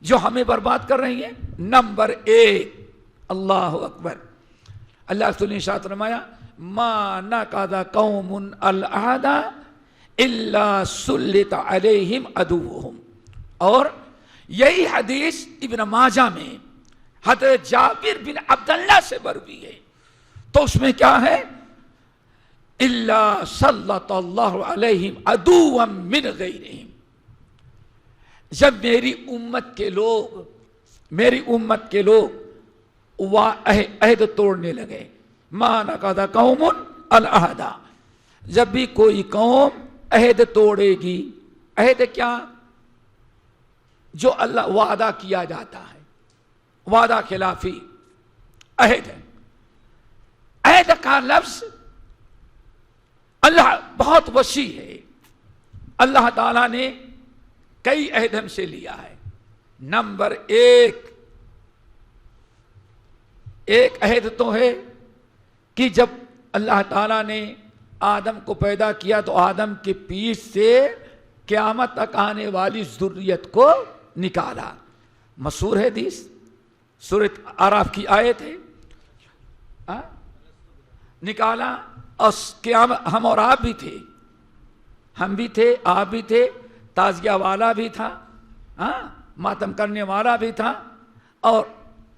جو ہمیں برباد کر رہی ہیں. نمبر 1 اللہ اکبر. اللہ رسول نے ارشاد فرمایا ما نقض قوم العہد الا سلط علیہم عدوہم. اور یہی حدیث ابن ماجہ میں حضرت جابر بن عبداللہ سے مروی ہے. تو اس میں کیا ہے؟ الا سلط اللہ علیہم عدوا من غیرہم. جب میری امت کے لوگ عہد توڑنے لگے، ما نقض قوم العہد، جب بھی کوئی قوم عہد توڑے گی. عہد کیا؟ جو اللہ وعدہ کیا جاتا ہے، وعدہ خلافی عہد ہے. عہد کا لفظ اللہ بہت وسیع ہے. اللہ تعالیٰ نے کئی عہد ہم سے لیا ہے. نمبر 1 عہد تو ہے کہ جب اللہ تعالیٰ نے آدم کو پیدا کیا تو آدم کے پیٹ سے قیامت تک آنے والی ذریت کو نکالا. مشہور ہے حدیث، سورۃ اعراف کی آیت ہے. نکالا اور قیامت ہم اور آپ بھی تھے، ہم بھی تھے، آپ بھی تھے، تازیہ والا بھی تھا، ماتم کرنے والا بھی تھا، اور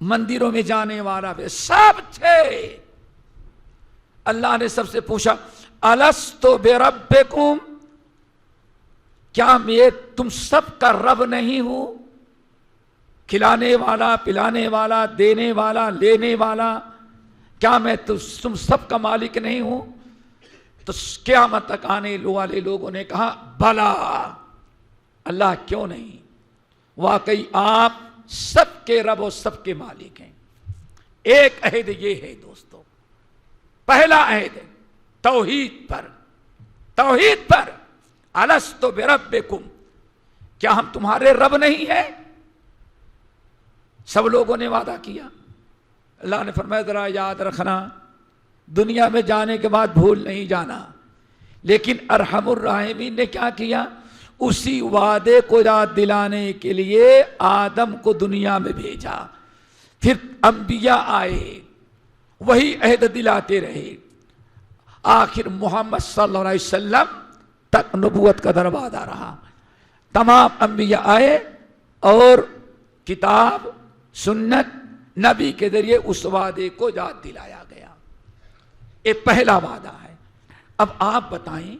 مندروں میں جانے والا بھی، سب تھے. اللہ نے سب سے پوچھا الست بربکم، کیا میں تم سب کا رب نہیں ہوں؟ کھلانے والا، پلانے والا، دینے والا، لینے والا، کیا میں تم سب کا مالک نہیں ہوں؟ تو قیامت تک آنے والے لوگوں نے کہا بلا، اللہ کیوں نہیں، واقعی آپ سب کے رب و سب کے مالک ہیں۔ ایک عہد یہ ہے دوستو، پہلا عہد توحید پر، توحید پر، الستو بربکم، کیا ہم تمہارے رب نہیں ہیں؟ سب لوگوں نے وعدہ کیا۔ اللہ نے فرمایا ذرا یاد رکھنا، دنیا میں جانے کے بعد بھول نہیں جانا، لیکن ارحم الراحمین نے کیا کیا؟ اسی وعدے کو یاد دلانے کے لیے آدم کو دنیا میں بھیجا، پھر انبیاء آئے، وہی عہد دلاتے رہے، آخر محمد صلی اللہ علیہ وسلم تک نبوت کا دروازہ رہا۔ تمام انبیاء آئے اور کتاب، سنت، نبی کے ذریعے اس وعدے کو یاد دلایا گیا۔ یہ پہلا وعدہ ہے۔ اب آپ بتائیں،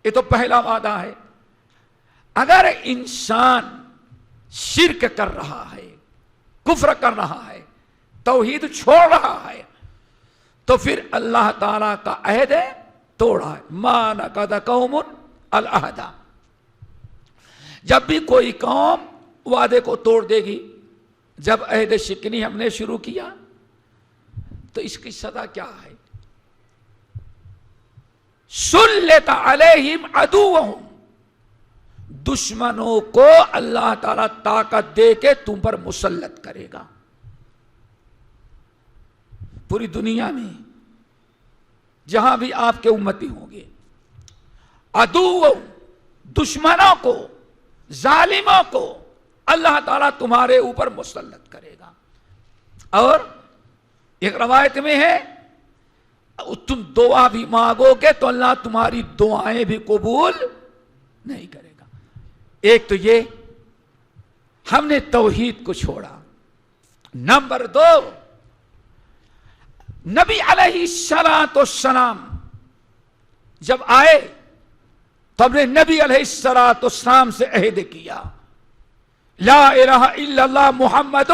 یہ تو پہلا وعدہ ہے، اگر انسان شرک کر رہا ہے، کفر کر رہا ہے، توحید چھوڑ رہا ہے، تو پھر اللہ تعالیٰ کا عہد توڑا ہے۔ ما نقض قوم العہد، جب بھی کوئی قوم وعدے کو توڑ دے گی، جب عہد شکنی ہم نے شروع کیا تو اس کی سزا کیا ہے؟ سلط علیہم عدوہم، دشمنوں کو اللہ تعالیٰ طاقت دے کے تم پر مسلط کرے گا۔ پوری دنیا میں جہاں بھی آپ کے امتی ہوں گے، عدوہم، دشمنوں کو، ظالموں کو اللہ تعالیٰ تمہارے اوپر مسلط کرے گا۔ اور ایک روایت میں ہے تم دعا بھی مانگو گے تو اللہ تمہاری دعائیں بھی قبول نہیں کرے گا۔ ایک تو یہ ہم نے توحید کو چھوڑا۔ نمبر 2، نبی علیہ السلام جب آئے تو ہم نے نبی علیہ السلام سے عہد کیا، لا الہ الا اللہ محمد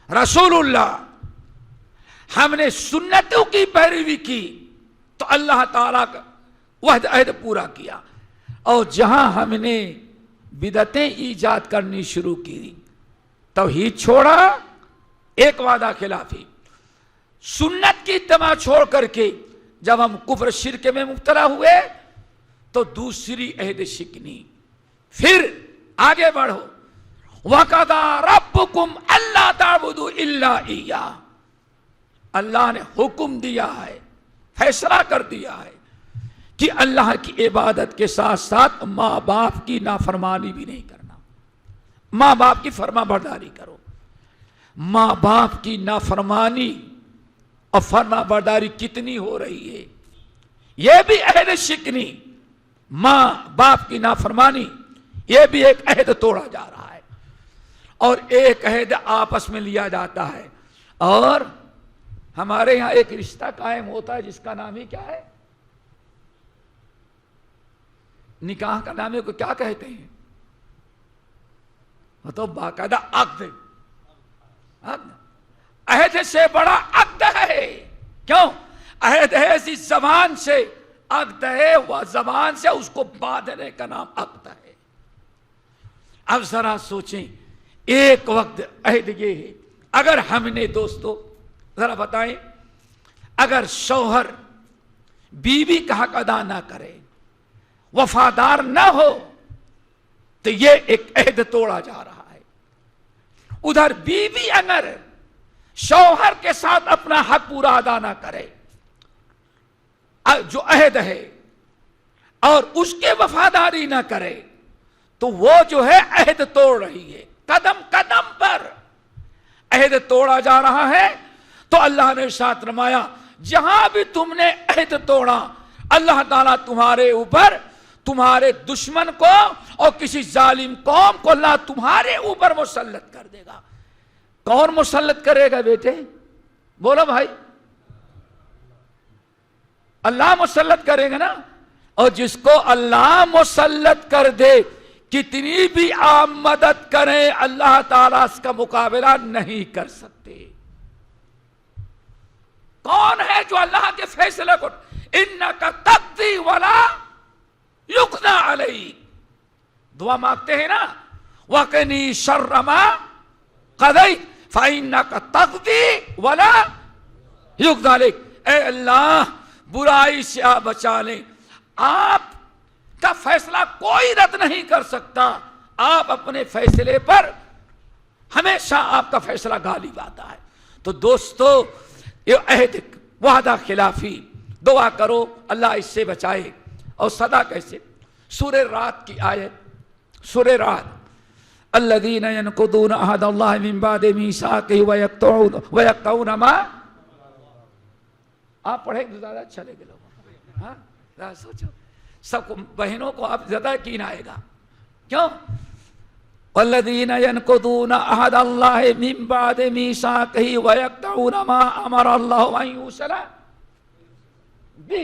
رسول اللہ۔ ہم نے سنتوں کی پیروی کی تو اللہ تعالیٰ کا وعدہ عہد پورا کیا، اور جہاں ہم نے بدعتیں ایجاد کرنی شروع کی، توحید چھوڑا، ایک وعدہ خلافی، سنت کی اتباع چھوڑ کر کے جب ہم کفر شرک میں مبتلا ہوئے تو دوسری عہد شکنی۔ پھر آگے بڑھو، وَقَضَىٰ رَبُّكُمْ أَلَّا تَعْبُدُوا إِلَّا إِيَّاهُ، اللہ نے حکم دیا ہے، فیصلہ کر دیا ہے کہ اللہ کی عبادت کے ساتھ ساتھ ماں باپ کی نافرمانی بھی نہیں کرنا، ماں باپ کی فرما برداری کرو۔ ماں باپ کی نافرمانی اور فرما برداری کتنی ہو رہی ہے، یہ بھی عہد شکنی، ماں باپ کی نافرمانی، یہ بھی ایک عہد توڑا جا رہا ہے، اور ایک عہد آپس میں لیا جاتا ہے۔ اور ہمارے یہاں ایک رشتہ قائم ہوتا ہے جس کا نام ہی کیا ہے؟ نکاح کا نام کو کیا کہتے ہیں؟ وہ تو باقاعدہ عقد، عہد سے بڑا عقد ہے۔ کیوں؟ عہد ہے اسی زبان سے، عقد ہے وہ زبان سے اس کو باندھنے کا نام عقد ہے۔ اب ذرا سوچیں، ایک وقت عہد یہ ہے، اگر ہم نے دوستو ذرا بتائیں، اگر شوہر بیوی کا حق ادا نہ کرے، وفادار نہ ہو، تو یہ ایک عہد توڑا جا رہا ہے۔ ادھر بیوی اگر شوہر کے ساتھ اپنا حق پورا ادا نہ کرے، جو عہد ہے، اور اس کے وفاداری نہ کرے، تو وہ جو ہے عہد توڑ رہی ہے۔ قدم قدم پر عہد توڑا جا رہا ہے۔ تو اللہ نے ارشاد فرمایا، جہاں بھی تم نے عہد توڑا، اللہ تعالیٰ تمہارے اوپر، تمہارے دشمن کو اور کسی ظالم قوم کو اللہ تمہارے اوپر مسلط کر دے گا۔ کون مسلط کرے گا بیٹے؟ بولو بھائی، اللہ مسلط کرے گا نا۔ اور جس کو اللہ مسلط کر دے، کتنی بھی آپ مدد کریں اللہ تعالیٰ اس کا مقابلہ نہیں کر سکتے۔ کون ہے جو اللہ کے فیصلے کو انک تقضی ولا یقضی علیک، دعا مانگتے ہیں نا وقنی شر ما قضیت فانک تقضی ولا یقضی علیک، اے اللہ برائی سے آپ بچا لیں، آپ کا فیصلہ کوئی رد نہیں کر سکتا، آپ اپنے فیصلے پر ہمیشہ آپ کا فیصلہ غالب آتا ہے۔ تو دوستو یہ عہد وعدہ خلافی دعا کرو اللہ اس سے بچائے۔ اور صدا کیسے؟ سورہ رات کی آیت، سورہ رات، الذین ینقضون عہد اللہ من بعد میثاقہ ویقطعون ما، آپ پڑھیں تو زیادہ اچھا لگے لوگوں، ہاں ذرا سوچو، سب کو بہنوں کو آپ زیادہ یقین آئے گا، کیوں؟ والذین ینقضون عہد اللہ من بعد میثاقہ ویقطعون ما امر اللہ ان یوصل بہ،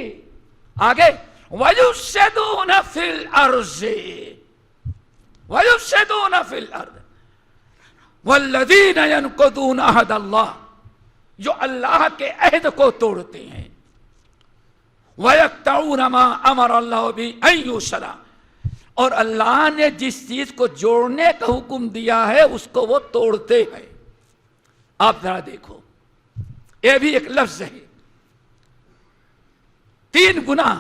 آگے ویفسدون فی الارض، ویفسدون فی الارض، والذین ینقضون عہد اللہ، جو اللہ کے عہد کو توڑتے ہیں، وَيَقْطَعُونَ مَا أَمَرَ اللَّهُ بِهِ أَن يُوصَلَ، اور اللہ نے جس چیز کو جوڑنے کا حکم دیا ہے اس کو وہ توڑتے ہیں۔ آپ ذرا دیکھو، یہ بھی ایک لفظ ہے، 3 گناہ،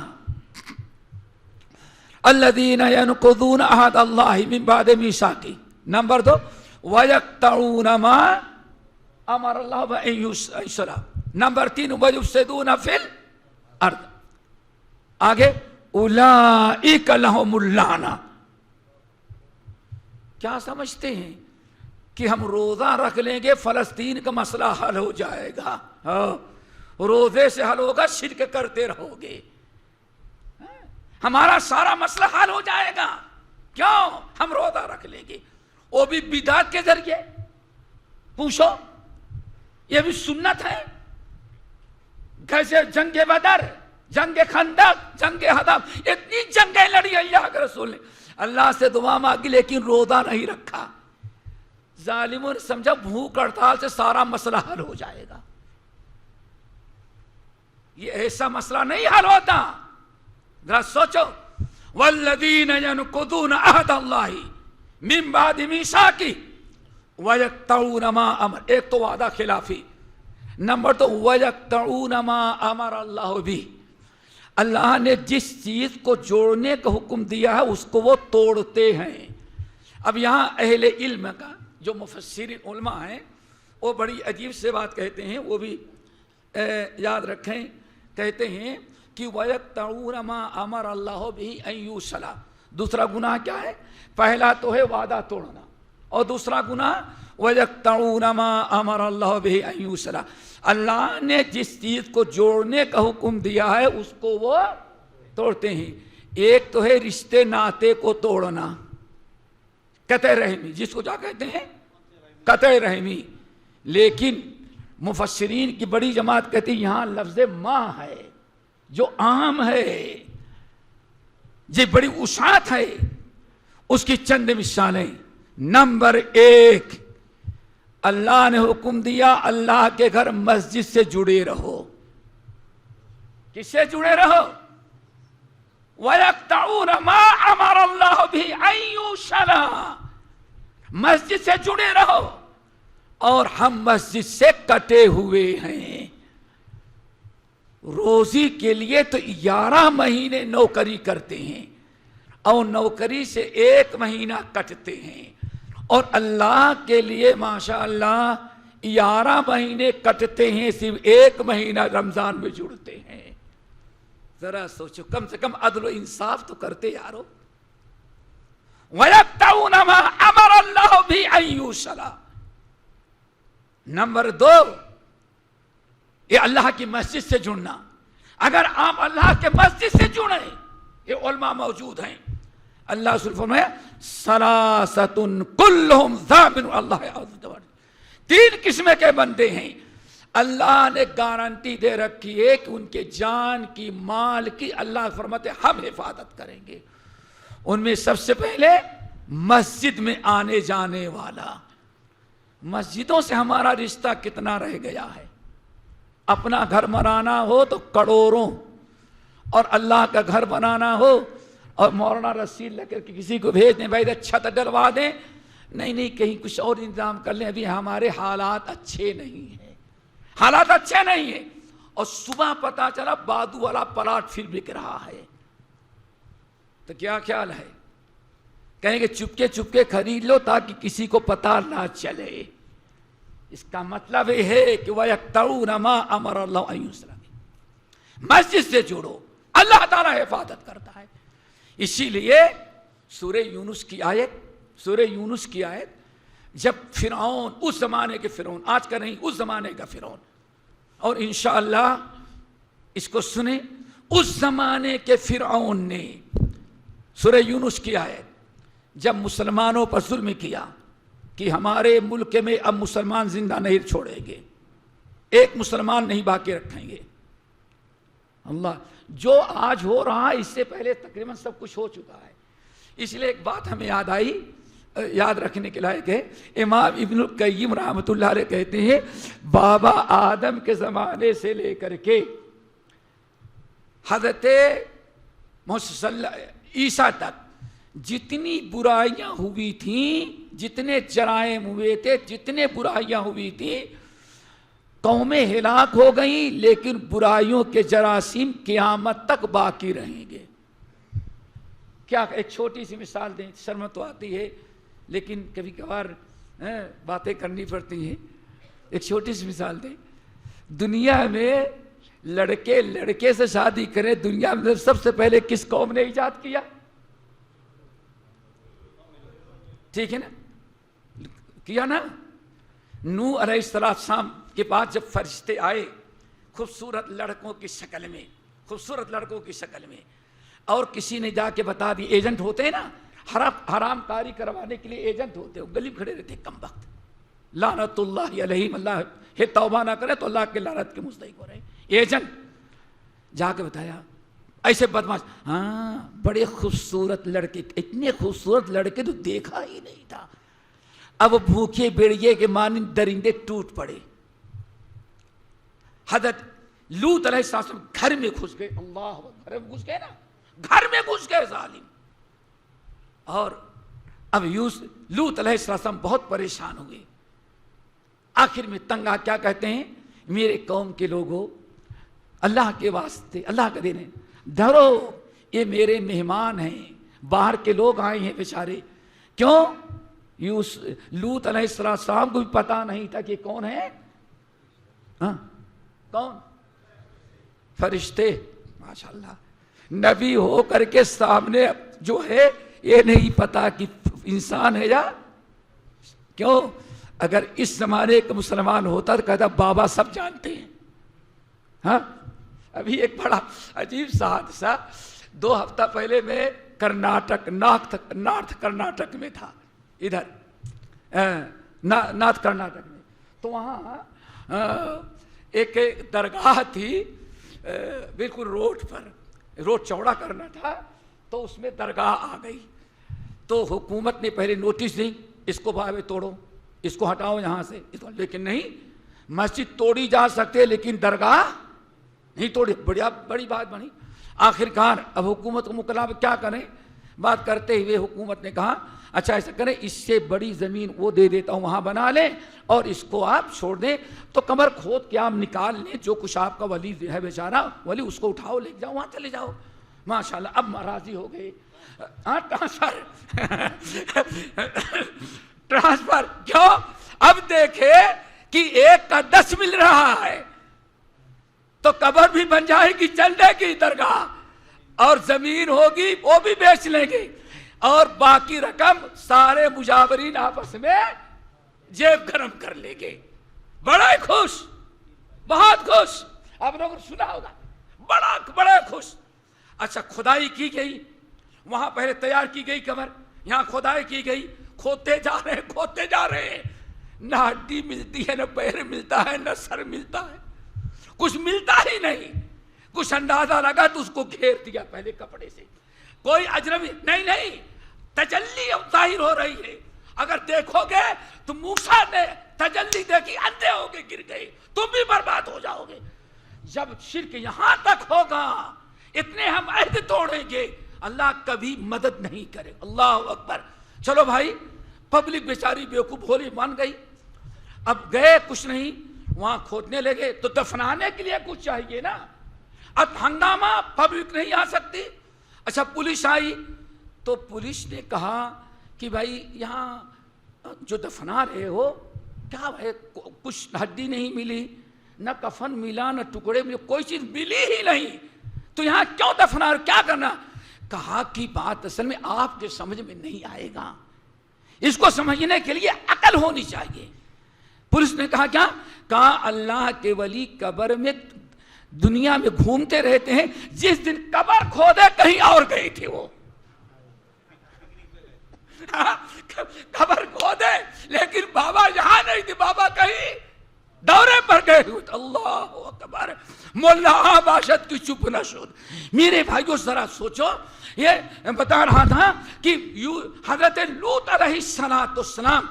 الذین ینقضون عہد اللہ من بعد میثاقہ، نمبر 2 وَيَقْطَعُونَ مَا امر اللہ بِأَن یُوصَلَ، نمبر 3 وَيُفْسِدُونَ فِی الارض، آگے اولئک لہم اللعنہ۔ کیا سمجھتے ہیں کہ ہم روزہ رکھ لیں گے فلسطین کا مسئلہ حل ہو جائے گا؟ روزے سے حل ہوگا، شرک کرتے رہو گے، ہمارا سارا مسئلہ حل ہو جائے گا، کیوں؟ ہم روزہ رکھ لیں گے، وہ بھی بدعت کے ذریعے۔ پوچھو، یہ بھی سنت ہے، کیسے جنگ بدر، جنگ خندق، جنگ حدب، اتنی جنگیں لڑی اللہ کے رسول نے، اللہ سے دعا مانگی لیکن روزہ نہیں رکھا۔ ظالموں نے سمجھا بھوک ہڑتال سے سارا مسئلہ حل ہو جائے گا، یہ ایسا مسئلہ نہیں حل ہوتا۔ ذرا سوچو، والذین ینقضون عہد اللہ من بعد میثاقہ وَيَقْطَعُونَ مَا أَمَرَ، ایک تو وعدہ خلافی، نمبر 2 وَيَقْطَعُونَ مَا أَمَرَ اللَّهُ بِهِ، اللہ نے جس چیز کو جوڑنے کا حکم دیا ہے اس کو وہ توڑتے ہیں۔ اب یہاں اہل علم کا جو مفسرین علماء ہیں وہ بڑی عجیب سے بات کہتے ہیں، وہ بھی یاد رکھیں، کہتے ہیں کہ وَيَقْطَعُونَ مَا أَمَرَ اللَّهُ بِهِ أَن يُوصَلَ، دوسرا گناہ کیا ہے؟ پہلا تو ہے وعدہ توڑنا، اور دوسرا گناہ وَيَقْطَعُونَ مَا أَمَرَ اللَّهُ بِهِ أَن يُوصَلَ، اللہ نے جس چیز کو جوڑنے کا حکم دیا ہے اس کو وہ توڑتے ہیں۔ ایک تو ہے رشتے ناطے کو توڑنا، قطع رحمی، جس کو کیا کہتے ہیں؟ قطع رحمی، لیکن مفسرین کی بڑی جماعت کہتی ہے یہاں لفظ ماں ہے جو عام ہے، یہ بڑی وسعت ہے، اس کی چند مثالیں۔ نمبر 1، اللہ نے حکم دیا اللہ کے گھر مسجد سے جڑے رہو، کس سے جڑے رہو؟ وَيَقْطَعُونَ مَا أَمَرَ اللَّهُ بِهِ أَن يُوصَلَ، مسجد سے جڑے رہو، اور ہم مسجد سے کٹے ہوئے ہیں، روزی کے لیے تو 11 مہینے نوکری کرتے ہیں اور نوکری سے 1 مہینہ کٹتے ہیں، اور اللہ کے لیے ماشاءاللہ 11 مہینے کٹتے ہیں، صرف 1 مہینہ رمضان میں جڑتے ہیں۔ ذرا سوچو، کم سے کم عدل و انصاف تو کرتے یارو۔ وَيَقْطَعُونَ مَا أَمَرَ اللَّهُ بِهِ أَن يُوصَلَ، نمبر 2، یہ اللہ کی مسجد سے جڑنا۔ اگر آپ اللہ کے مسجد سے جڑیں، یہ علماء موجود ہیں، اللہ رسول فرمایا ثلاثۃ کلہم ذامن اللہ عز وجل، 3 قسم کے بندے ہیں اللہ نے گارنٹی دے رکھی ہے کہ ان کے جان کی، مال کی اللہ فرماتے ہم حفاظت کریں گے۔ ان میں سب سے پہلے مسجد میں آنے جانے والا. مسجدوں سے ہمارا رشتہ کتنا رہ گیا ہے. اپنا گھر بنانا ہو تو کروڑوں, اور اللہ کا گھر بنانا ہو اور مولانا رسید لے کر کے کسی کو بھیج دیں, بھائی چھت ڈلوا دیں, نہیں کہیں کچھ اور انتظام کر لیں, ابھی ہمارے حالات اچھے نہیں ہیں, حالات اچھے نہیں ہیں. اور صبح پتا چلا بادو والا پلاٹ پھر بک رہا ہے, تو کیا خیال ہے؟ کہیں گے چپکے چپکے خرید لو تاکہ کسی کو پتا نہ چلے. اس کا مطلب یہ ہے کہ وَيَقْطَعُونَ مَا أَمَرَ اللَّهُ أَن يُصْلَحَ, مسجد سے جوڑو, اللہ تعالیٰ حفاظت کرتا ہے. اسی لیے سورہ یونس کی آیت جب فرعون, اس زمانے کے فرعون, آج کا نہیں اس زمانے کا فرعون, اور انشاءاللہ اس کو سنیں, اس زمانے کے فرعون نے سورہ یونس کی آیت جب مسلمانوں پر ظلم کیا کہ ہمارے ملک میں اب مسلمان زندہ نہیں چھوڑیں گے, ایک مسلمان نہیں باقی رکھیں گے. اللہ, جو آج ہو رہا ہے اس سے پہلے تقریباً سب کچھ ہو چکا ہے. اس لیے ایک بات ہمیں یاد آئی, یاد رکھنے کے لائق ہے. امام ابن القیم رحمۃ اللہ علیہ کہتے ہیں بابا آدم کے زمانے سے لے کر کے حضرت عیسیٰ تک جتنی برائیاں ہوئی تھیں, جتنے جرائم ہوئے تھے, جتنے برائیاں ہوئی تھیں, قومیں ہلاک ہو گئیں, لیکن برائیوں کے جراثیم قیامت تک باقی رہیں گے. کیا ایک چھوٹی سی مثال دیں, شرم تو آتی ہے لیکن کبھی کبھار باتیں کرنی پڑتی ہیں. ایک چھوٹی سی مثال دیں, دنیا میں لڑکے سے شادی کریں, دنیا میں سب سے پہلے کس قوم نے ایجاد کیا؟ ٹھیک ہے نا, کیا نا, نوح علیہ السلام کے پاس جب فرشتے آئے خوبصورت لڑکوں کی شکل میں, اور کسی نے جا کے بتا دی, ایجنٹ ہوتے ہیں نا, حرام کاری کروانے کے لیے ایجنٹ ہوتے ہیں, گلی کھڑے رہتے کمبخت, لعنت اللہ علیہم, اللہ ہے توبہ نہ کرے تو اللہ کے لعنت کے مستحق ہو رہے. ایجنٹ جا کے بتایا ایسے بدماش, ہاں بڑے خوبصورت لڑکے, اتنے خوبصورت لڑکے تو دیکھا ہی نہیں تھا. اب بھوکے بیڑیے کے مانند درندے ٹوٹ پڑے. حضرت لوط علیہ السلام گھر میں گھس گئے, اللہ گھر میں گھس گئے نا, گھر میں گھس گئے ظالم. اور اب لوط علیہ السلام بہت پریشان ہوئے. آخر میں تنگ آ کیا کہتے ہیں, میرے قوم کے لوگوں, اللہ کے واسطے, اللہ کا دین ہے, ڈرو, یہ میرے مہمان ہیں, باہر کے لوگ آئے ہیں بیچارے. کیوں؟ لوط علیہ السلام کو بھی پتا نہیں تھا کہ کون ہے, کون؟ فرشتے. ماشاءاللہ, نبی ہو کر کے سامنے جو ہے یہ نہیں پتا کہ انسان ہے یا کیوں. اگر اس زمانے کا مسلمان ہوتا تو کہتا بابا سب جانتے ہیں. ہاں, ابھی ایک بڑا عجیب سا حادثہ 2 ہفتہ پہلے میں کرناٹک, نارتھ کرناٹک میں تھا, ادھر نارتھ کرناٹک میں. تو وہاں ایک درگاہ تھی بالکل روڈ پر, روڈ چوڑا کرنا تھا, تو اس میں درگاہ آ گئی. تو حکومت نے پہلے نوٹس دی, اس کو بھاوے توڑو, اس کو ہٹاؤ یہاں سے, لیکن نہیں, مسجد توڑی جا سکتے لیکن درگاہ نہیں توڑی. بڑی بات بنی. آخرکار اب حکومت کو مکمل کیا کریں, بات کرتے ہوئے حکومت نے کہا اچھا ایسا کریں, اس سے بڑی زمین وہ دے دیتا ہوں, وہاں بنا لیں اور اس کو آپ چھوڑ دیں. تو کمر کھود کے آپ نکال لیں, جو کچھ آپ کا ولی ہے بیچارہ ولی, اس کو اٹھاؤ لے جاؤ, وہاں چلے جاؤ. ماشاءاللہ اب راضی ہو گئے. ٹرانسفر کیوں؟ اب دیکھے کہ 1 کا 10 مل رہا ہے تو قبر بھی بن جائے گی, چلنے کی درگاہ, اور زمین ہوگی وہ بھی بیچ لیں گے, اور باقی رقم سارے مجاورین آپس میں جیب گرم کر لیں گے. بڑا خوش, بہت خوش. آپ لوگوں نے سنا ہوگا, بڑا خوش. اچھا کھدائی کی گئی, وہاں پہلے تیار کی گئی قبر, یہاں کھدائی کی گئی, کھودتے جا رہے ہیں, نہ ہڈی ملتی ہے, نہ پیر ملتا ہے, نہ سر ملتا ہے, کچھ ملتا ہی نہیں. کچھ اندازہ لگا تو اس کو گھیر دیا پہلے کپڑے سے, کوئی اجنبی نہیں, تجلی ظاہر ہو رہی ہے. اگر دیکھو گے تو موسیٰ نے تجلی دیکھی, اندھے ہو کے گر گئے, تم بھی برباد ہو جاؤ گے. جب شرک یہاں تک ہوگا, اتنے ہم عہد توڑیں گے, اللہ کبھی مدد نہیں کرے. اللہ اکبر. چلو بھائی, پبلک بیچاری بیوقوف بھولی مان گئی. اب گئے, کچھ نہیں, وہاں کھودنے لگے تو دفنانے کے لیے کچھ چاہیے نا. اب ہنگامہ, پبلک نہیں آ سکتی. اچھا پولیس آئی تو پولیس نے کہا کہ بھائی یہاں جو دفنا رہے ہو کیا ہے, کچھ ہڈی نہیں ملی, نہ کفن ملا, نہ ٹکڑے ملے, کوئی چیز ملی ہی نہیں, تو یہاں کیوں دفنا, کیا کرنا. کہا کہ بات اصل میں آپ کے سمجھ میں نہیں آئے گا, اس کو سمجھنے کے لیے عقل ہونی چاہیے. پولیس نے کہا کیا, کہا اللہ کے ولی قبر میں دنیا میں گھومتے رہتے ہیں, جس دن قبر کھودے کہیں اور گئے تھے وہ. قبر کھودے لیکن بابا یہاں نہیں تھے, بابا کہیں دورے پر گئے ہوئے. اللہ اکبر. مولا باشد کی چپ نہ شد. میرے بھائیو ذرا سوچو, یہ بتا رہا تھا کہ حضرت لوط علیہ السلام,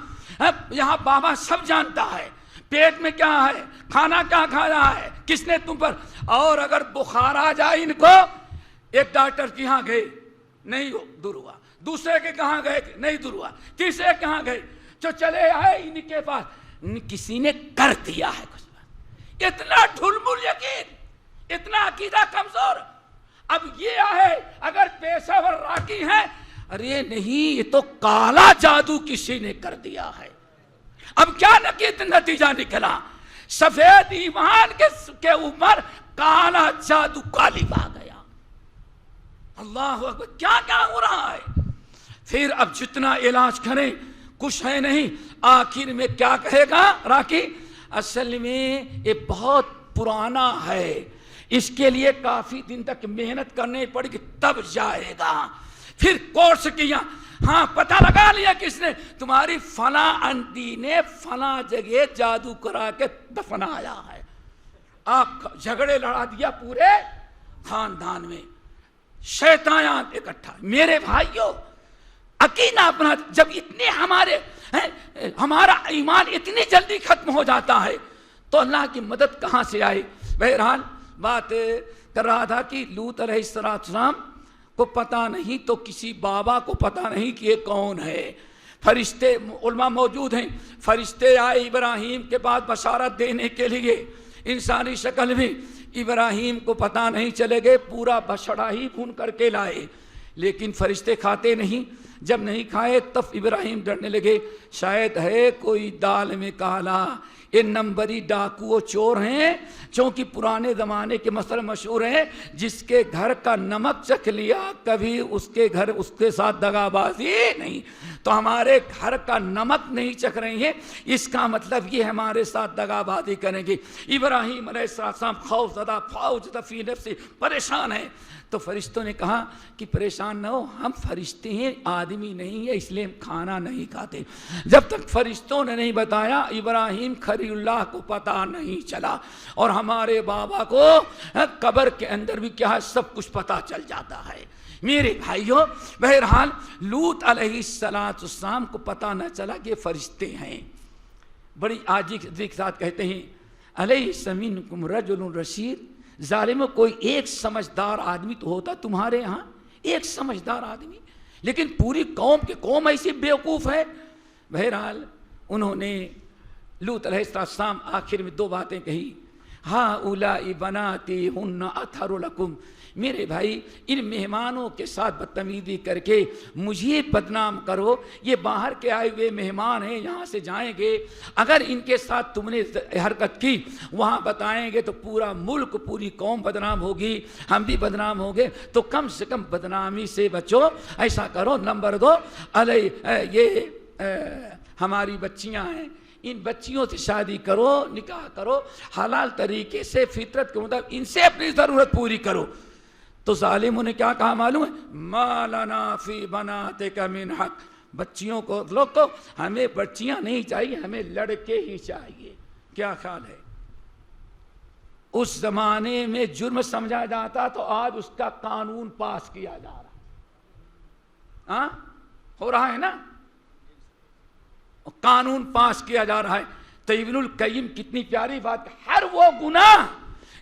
یہاں بابا سب جانتا ہے پیٹ میں کیا ہے, کھانا کیا کھایا ہے, کس نے تم پر, اور اگر بخار آ جائے ان کو, ایک ڈاکٹر کے یہاں گئے نہیں دور ہوا, دوسرے کے کہاں گئے نہیں دور ہوا, تیسرے کہاں گئے, جو چلے آئے ان کے پاس, کسی نے کر دیا ہے کچھ. اتنا ڈھلمل یقین, اتنا عقیدہ کمزور. اب یہ ہے اگر پیشہ ور راکی ہیں, ارے نہیں یہ تو کالا جادو کسی نے کر دیا ہے. اب کیا نتیجہ نکلا, سفید ایمان کے اوپر کالا جادو غالب آ گیا. اللہ اکبر. کیا کیا ہو رہا ہے. پھر اب جتنا علاج کریں کچھ ہے نہیں. آخر میں کیا کہے گا راکی, اصل میں یہ بہت پرانا ہے, اس کے لیے کافی دن تک محنت کرنے پڑے گی تب جائے گا. پھر کورس کیا, ہاں پتہ لگا لیا کس نے, تمہاری فلاں انٹی نے فلاں جگہ جادو کرا کے دفنایا ہے. آپ جھگڑے لڑا دیا پورے خاندان میں, شیطان اکٹھا. میرے بھائیوں عقیدہ اپنا, جب اتنے ہمارا ایمان اتنی جلدی ختم ہو جاتا ہے تو اللہ کی مدد کہاں سے آئے. بہرحال بات کر رہا تھا کہ لوط علیہ السلام کو پتا نہیں تو کسی بابا کو پتا نہیں کہ یہ کون ہے. فرشتے علماء موجود ہیں, فرشتے آئے ابراہیم کے بعد بشارت دینے کے لیے انسانی شکل میں. ابراہیم کو پتا نہیں چلے گئے, پورا بچڑا ہی بھون کر کے لائے, لیکن فرشتے کھاتے نہیں. جب نہیں کھائے تب ابراہیم ڈرنے لگے, شاید ہے کوئی دال میں کالا, یہ نمبری ڈاکو چور ہیں, چونکہ پرانے زمانے کے مسئلہ مشہور ہیں, جس کے گھر کا نمک چکھ لیا کبھی اس کے گھر اس کے ساتھ دغابازی نہیں. تو ہمارے گھر کا نمک نہیں چکھ رہے ہیں, اس کا مطلب یہ ہمارے ساتھ دغابازی کریں گے. ابراہیم علیہ السلام خوف زدہ فوجدہ فی نفسی, پریشان ہیں. تو فرشتوں نے کہا کہ پریشان نہ ہو, ہم فرشتے ہیں, آدمی نہیں ہے, اس لیے ہم کھانا نہیں کھاتے. جب تک فرشتوں نے نہیں بتایا ابراہیم خلیل اللہ کو پتا نہیں چلا, اور ہمارے بابا کو قبر کے اندر بھی کیا ہے سب کچھ پتا چل جاتا ہے. میرے بھائیوں بہرحال لوط علیہ السلام کو پتا نہ چلا کہ فرشتے ہیں. بڑی عاجزی کے ساتھ کہتے ہیں, الیس منکم رجل رشید, ظالموں کوئی ایک سمجھدار آدمی تو ہوتا تمہارے ہاں, ایک سمجھدار آدمی, لیکن پوری قوم کی قوم ایسی بیوقوف ہے. بہرحال انہوں نے لوط علیہ السلام آخر میں دو باتیں کہی, ہاں اولائی بناتی ہن اطہر لکم. میرے بھائی ان مہمانوں کے ساتھ بدتمیزی کر کے مجھے بدنام کرو, یہ باہر کے آئے ہوئے مہمان ہیں, یہاں سے جائیں گے, اگر ان کے ساتھ تم نے حرکت کی وہاں بتائیں گے تو پورا ملک پوری قوم بدنام ہوگی, ہم بھی بدنام ہوں گے, تو کم سے کم بدنامی سے بچو. ایسا کرو, نمبر 2 یہ ہماری بچیاں ہیں, ان بچیوں سے شادی کرو, نکاح کرو, حلال طریقے سے فطرت کے مطابق ان سے اپنی ضرورت پوری کرو. تو ظالموں نے کیا کہا معلوم ہے, ما لنا فی بناتک من حق, بچیوں کو لوگ کو ہمیں بچیاں نہیں چاہیے, ہمیں لڑکے ہی چاہیے. کیا خیال ہے, اس زمانے میں جرم سمجھا جاتا تو آج اس کا قانون پاس کیا جا رہا. ہو رہا ہے نا، قانون پاس کیا جا رہا ہے. تو ابن القیم کتنی پیاری بات، ہر وہ گناہ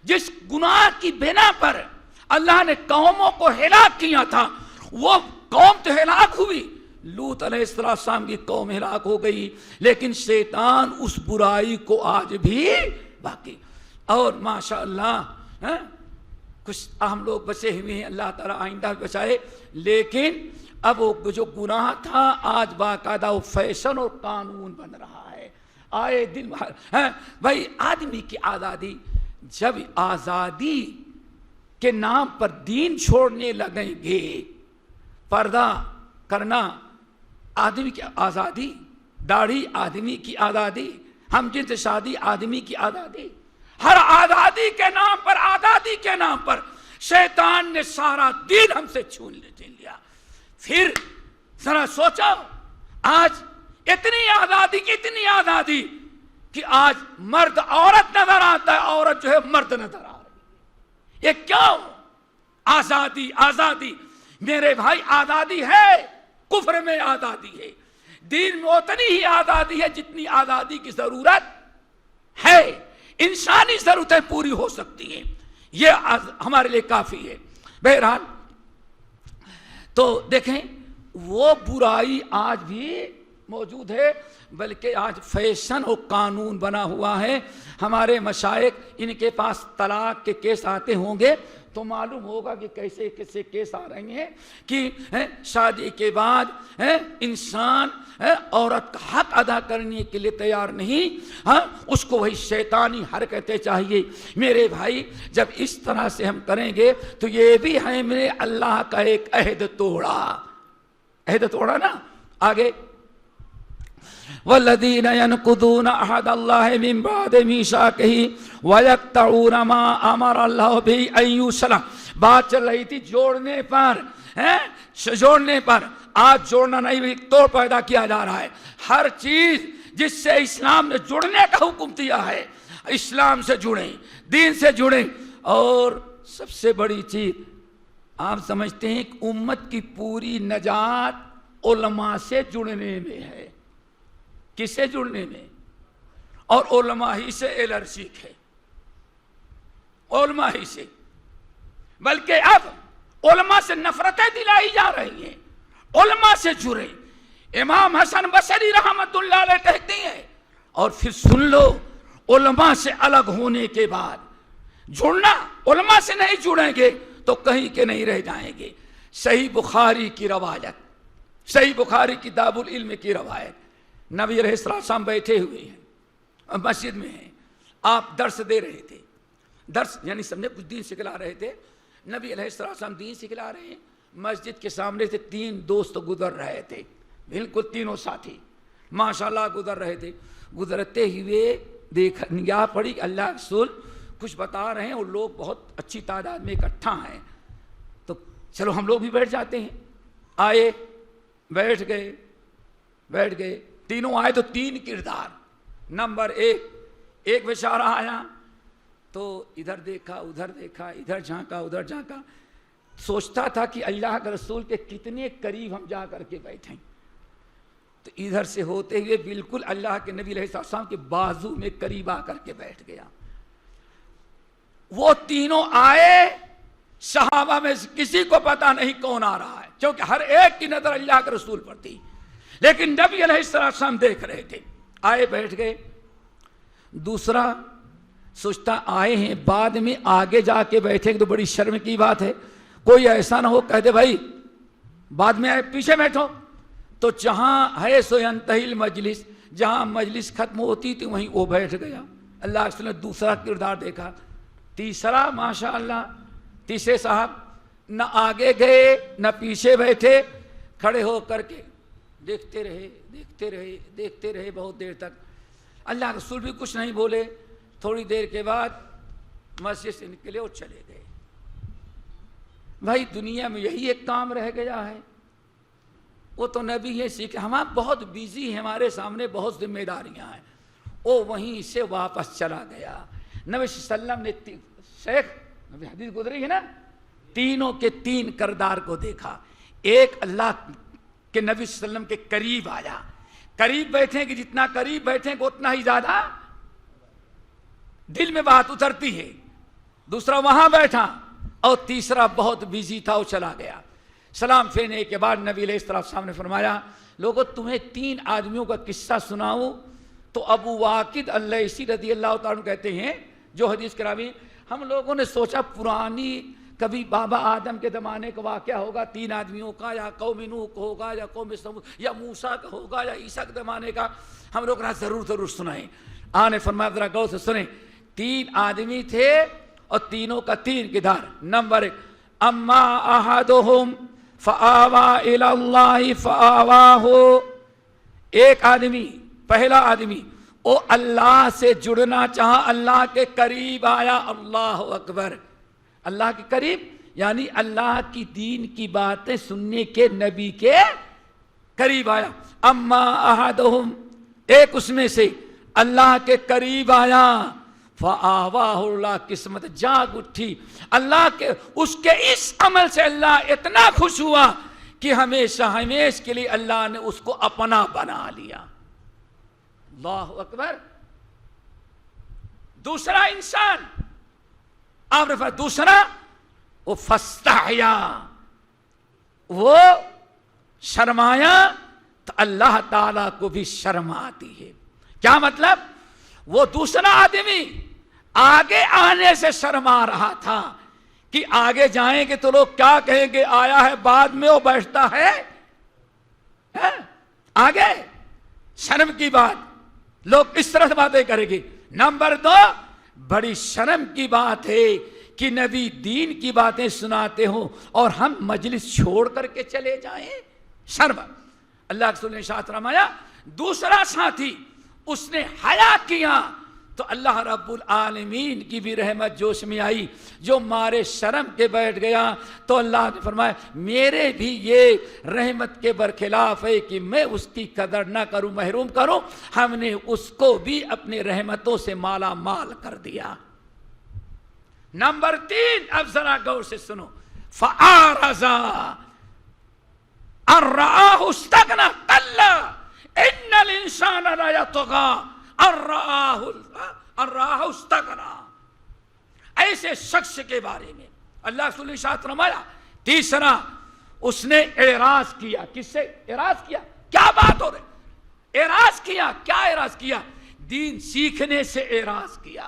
جس گناہ کی بنا پر اللہ نے قوموں کو ہلاک کیا تھا، وہ قوم تو ہلاک ہوئی، لوط علیہ السلام کی قوم ہلاک ہو گئی، لیکن شیطان اس برائی کو آج بھی باقی. اور ماشاءاللہ کچھ ہم لوگ بچے ہوئے ہیں، اللہ تعالیٰ آئندہ بچائے، لیکن اب وہ جو گناہ تھا آج باقاعدہ وہ فیشن اور قانون بن رہا ہے. آئے دن بھائی آدمی کی آزادی، جب آزادی کے نام پر دین چھوڑنے لگیں گے، پردہ کرنا آدمی کی آزادی، داڑھی آدمی کی آزادی، ہم جنس شادی آدمی کی آزادی، ہر آزادی کے نام پر، آزادی کے نام پر شیطان نے سارا دین ہم سے چھین لیا. پھر ذرا سوچو، آج اتنی آزادی کہ آج مرد عورت نظر آتا ہے، عورت جو ہے مرد نظر آ رہی ہے. یہ کیوں؟ آزادی میرے بھائی، آزادی ہے، کفر میں آزادی ہے، دین میں اتنی ہی آزادی ہے جتنی آزادی کی ضرورت ہے. انسانی ضرورتیں پوری ہو سکتی ہیں، یہ ہمارے لیے کافی ہے. بہرحال تو دیکھیں وہ برائی آج بھی موجود ہے، بلکہ آج فیشن اور قانون بنا ہوا ہے. ہمارے مشائخ، ان کے پاس طلاق کے کیس آتے ہوں گے تو معلوم ہوگا کہ کیسے کیسے کیس آ رہے ہیں کہ شادی کے بعد انسان عورت کا حق ادا کرنے کے لیے تیار نہیں، اس کو وہی شیطانی حرکتیں چاہیے. میرے بھائی جب اس طرح سے ہم کریں گے تو یہ بھی ہے میرے اللہ کا ایک عہد توڑا نا. آگے والذین ینقضون عہد اللہ من بعد میثاقہ ویقطعون ما امر اللہ بہ ان یوصل. بات چل رہی تھی جوڑنے پر، آج جوڑنا نہیں، توڑ پیدا کیا جا رہا ہے. ہر چیز جس سے اسلام نے جڑنے کا حکم دیا ہے، اسلام سے جڑیں، دین سے جڑیں. اور سب سے بڑی چیز آپ سمجھتے ہیں کہ امت کی پوری نجات علماء سے جڑنے میں ہے. کس سے جڑنے میں؟ اور علماء ہی سے علم سیکھے، علماء ہی سے. بلکہ اب علماء سے نفرتیں دلائی جا رہی ہیں، علماء سے جڑیں. امام حسن بصری رحمت اللہ علیہ کہتے ہیں، اور پھر سن لو، علماء سے الگ ہونے کے بعد جڑنا، علماء سے نہیں جڑیں گے تو کہیں کے نہیں رہ جائیں گے. صحیح بخاری کی روایت، صحیح بخاری کتاب العلم کی روایت، نبی علیہ السلام بیٹھے ہوئے ہیں، مسجد میں ہیں، آپ درس دے رہے تھے، درس یعنی سمجھے کچھ دین سکھلا رہے تھے. نبی علیہ السلام دین سکھلا رہے ہیں، مسجد کے سامنے سے 3 دوست گزر رہے تھے، بالکل تینوں ساتھی ماشاءاللہ گزر رہے تھے. گزرتے ہوئے دیکھ نگاہ پڑی کہ اللہ رسول کچھ بتا رہے ہیں اور لوگ بہت اچھی تعداد میں اکٹھا ہیں، تو چلو ہم لوگ بھی بیٹھ جاتے ہیں. آئے، بیٹھ گئے. تینوں آئے تو 3 کردار. نمبر 1 ایک بیچارہ آیا تو ادھر دیکھا ادھر دیکھا، ادھر جھانکا ادھر جھانکا، سوچتا تھا کہ اللہ کے رسول کے کتنے قریب ہم جا کر کے بیٹھیں. تو ادھر سے ہوتے ہوئے بالکل اللہ کے نبی علیہ السلام کے بازو میں قریب آ کر کے بیٹھ گیا. وہ تینوں آئے، صحابہ میں کسی کو پتا نہیں کون آ رہا ہے، کیونکہ ہر ایک کی نظر اللہ کے رسول پر تھی، لیکن نبی علیہ السلام دیکھ رہے تھے. آئے، بیٹھ گئے. دوسرا سوچتا آئے ہیں، بعد میں آگے جا کے بیٹھے تو بڑی شرم کی بات ہے، کوئی ایسا نہ ہو کہہ دے بھائی بعد میں آئے پیچھے بیٹھو. تو جہاں ہے سو ینتہی المجلس، جہاں مجلس ختم ہوتی تھی وہیں وہ بیٹھ گیا. اللہ کے رسول نے دوسرا کردار دیکھا. تیسرا ماشاءاللہ، تیسرے صاحب نہ آگے گئے نہ پیچھے بیٹھے، کھڑے ہو کر کے دیکھتے رہے بہت دیر تک. اللہ کے رسول بھی کچھ نہیں بولے. تھوڑی دیر کے بعد مسجد سے نکلے اور چلے گئے. بھائی دنیا میں یہی ایک کام رہ گیا ہے. وہ تو نبی یہ سیکھے، ہم بہت بیزی ہیں، ہمارے سامنے بہت ذمہ داریاں ہیں. وہ وہیں سے واپس چلا گیا. نبی صلی اللہ علیہ وسلم نے شیخ نبی حدیث گزری ہے نا، تینوں کے 3 کردار کو دیکھا. ایک اللہ کہ نبی صلی اللہ علیہ وسلم کے قریب آیا. قریب بیٹھیں کہ جتنا قریب بیٹھیں کہ اتنا ہی زیادہ دل میں بات اترتی ہے. دوسرا وہاں بیٹھا اور تیسرا بہت بیزی تھا وہ چلا گیا. سلام پھیرنے کے بعد نبی علیہ السلام نے فرمایا لوگوں تمہیں 3 آدمیوں کا قصہ سناؤں. تو ابو واقد الليثي رضی اللہ تعالیٰ کہتے ہیں جو حدیث کے راوی, ہم لوگوں نے سوچا پرانی کبھی بابا آدم کے زمانے کا واقعہ ہوگا 3 آدمیوں کا, یا قوم نوح کا ہوگا, یا قوم سمود, یا موسیٰ کا ہوگا, یا عیسیٰ کے زمانے کا. ہم لوگ نے ضرور سنائیں. آنے فرمایا ذرا غور سے سنیں. 3 آدمی تھے اور تینوں کا 3 کردار. نمبر 1, اما احدہم فآوا الی اللہ فآواہ. ایک آدمی, پہلا آدمی وہ اللہ سے جڑنا چاہا, اللہ کے قریب آیا. اللہ اکبر. اللہ کے قریب یعنی اللہ کی دین کی باتیں سننے کے نبی کے قریب آیا. اما احدہم, ایک اس میں سے اللہ کے قریب آیا. فآواہ اللہ, قسمت جاگ اٹھی اللہ کے, اس کے اس عمل سے اللہ اتنا خوش ہوا کہ ہمیشہ ہمیشہ کے لیے اللہ نے اس کو اپنا بنا لیا. اللہ اکبر. دوسرا انسان آپ نے فرمایا, دوسرا وہ فاستحیا, وہ شرمایا تو اللہ تعالیٰ کو بھی شرم آتی ہے. کیا مطلب؟ وہ دوسرا آدمی آگے آنے سے شرما رہا تھا کہ آگے جائیں گے تو لوگ کیا کہیں گے, آیا ہے بعد میں وہ بیٹھتا ہے آگے. شرم کی بات, لوگ اس طرح باتیں کریں گے. نمبر 2, بڑی شرم کی بات ہے کہ نبی دین کی باتیں سناتے ہوں اور ہم مجلس چھوڑ کر کے چلے جائیں. شرم. اللہ کے رسول نے ارشاد فرمایا دوسرا ساتھی اس نے حیا کیا تو اللہ رب العالمین کی بھی رحمت جوش میں آئی. جو مارے شرم کے بیٹھ گیا تو اللہ نے فرمایا میرے بھی یہ رحمت کے برخلاف ہے کہ میں اس کی قدر نہ کروں, محروم کروں. ہم نے اس کو بھی اپنے رحمتوں سے مالا مال کر دیا. نمبر 3, اب ذرا غور سے سنو. فَأَعْرَضَ أَن رَّآهُ اسْتَغْنَىٰ كَلَّا إِنَّ الْإِنسَانَ لَيَطْغَىٰ أَن رَّآهُ اسْتَغْنَىٰ. ایسے شخص کے بارے میں اللہ رسول نے ارشاد فرمایا. تیسرا, اس نے اعراض کیا. کس سے اعراض کیا؟ کیا بات ہو رہی؟ اعراض کیا. کیا اعراض کیا؟ دین سیکھنے سے اعراض کیا,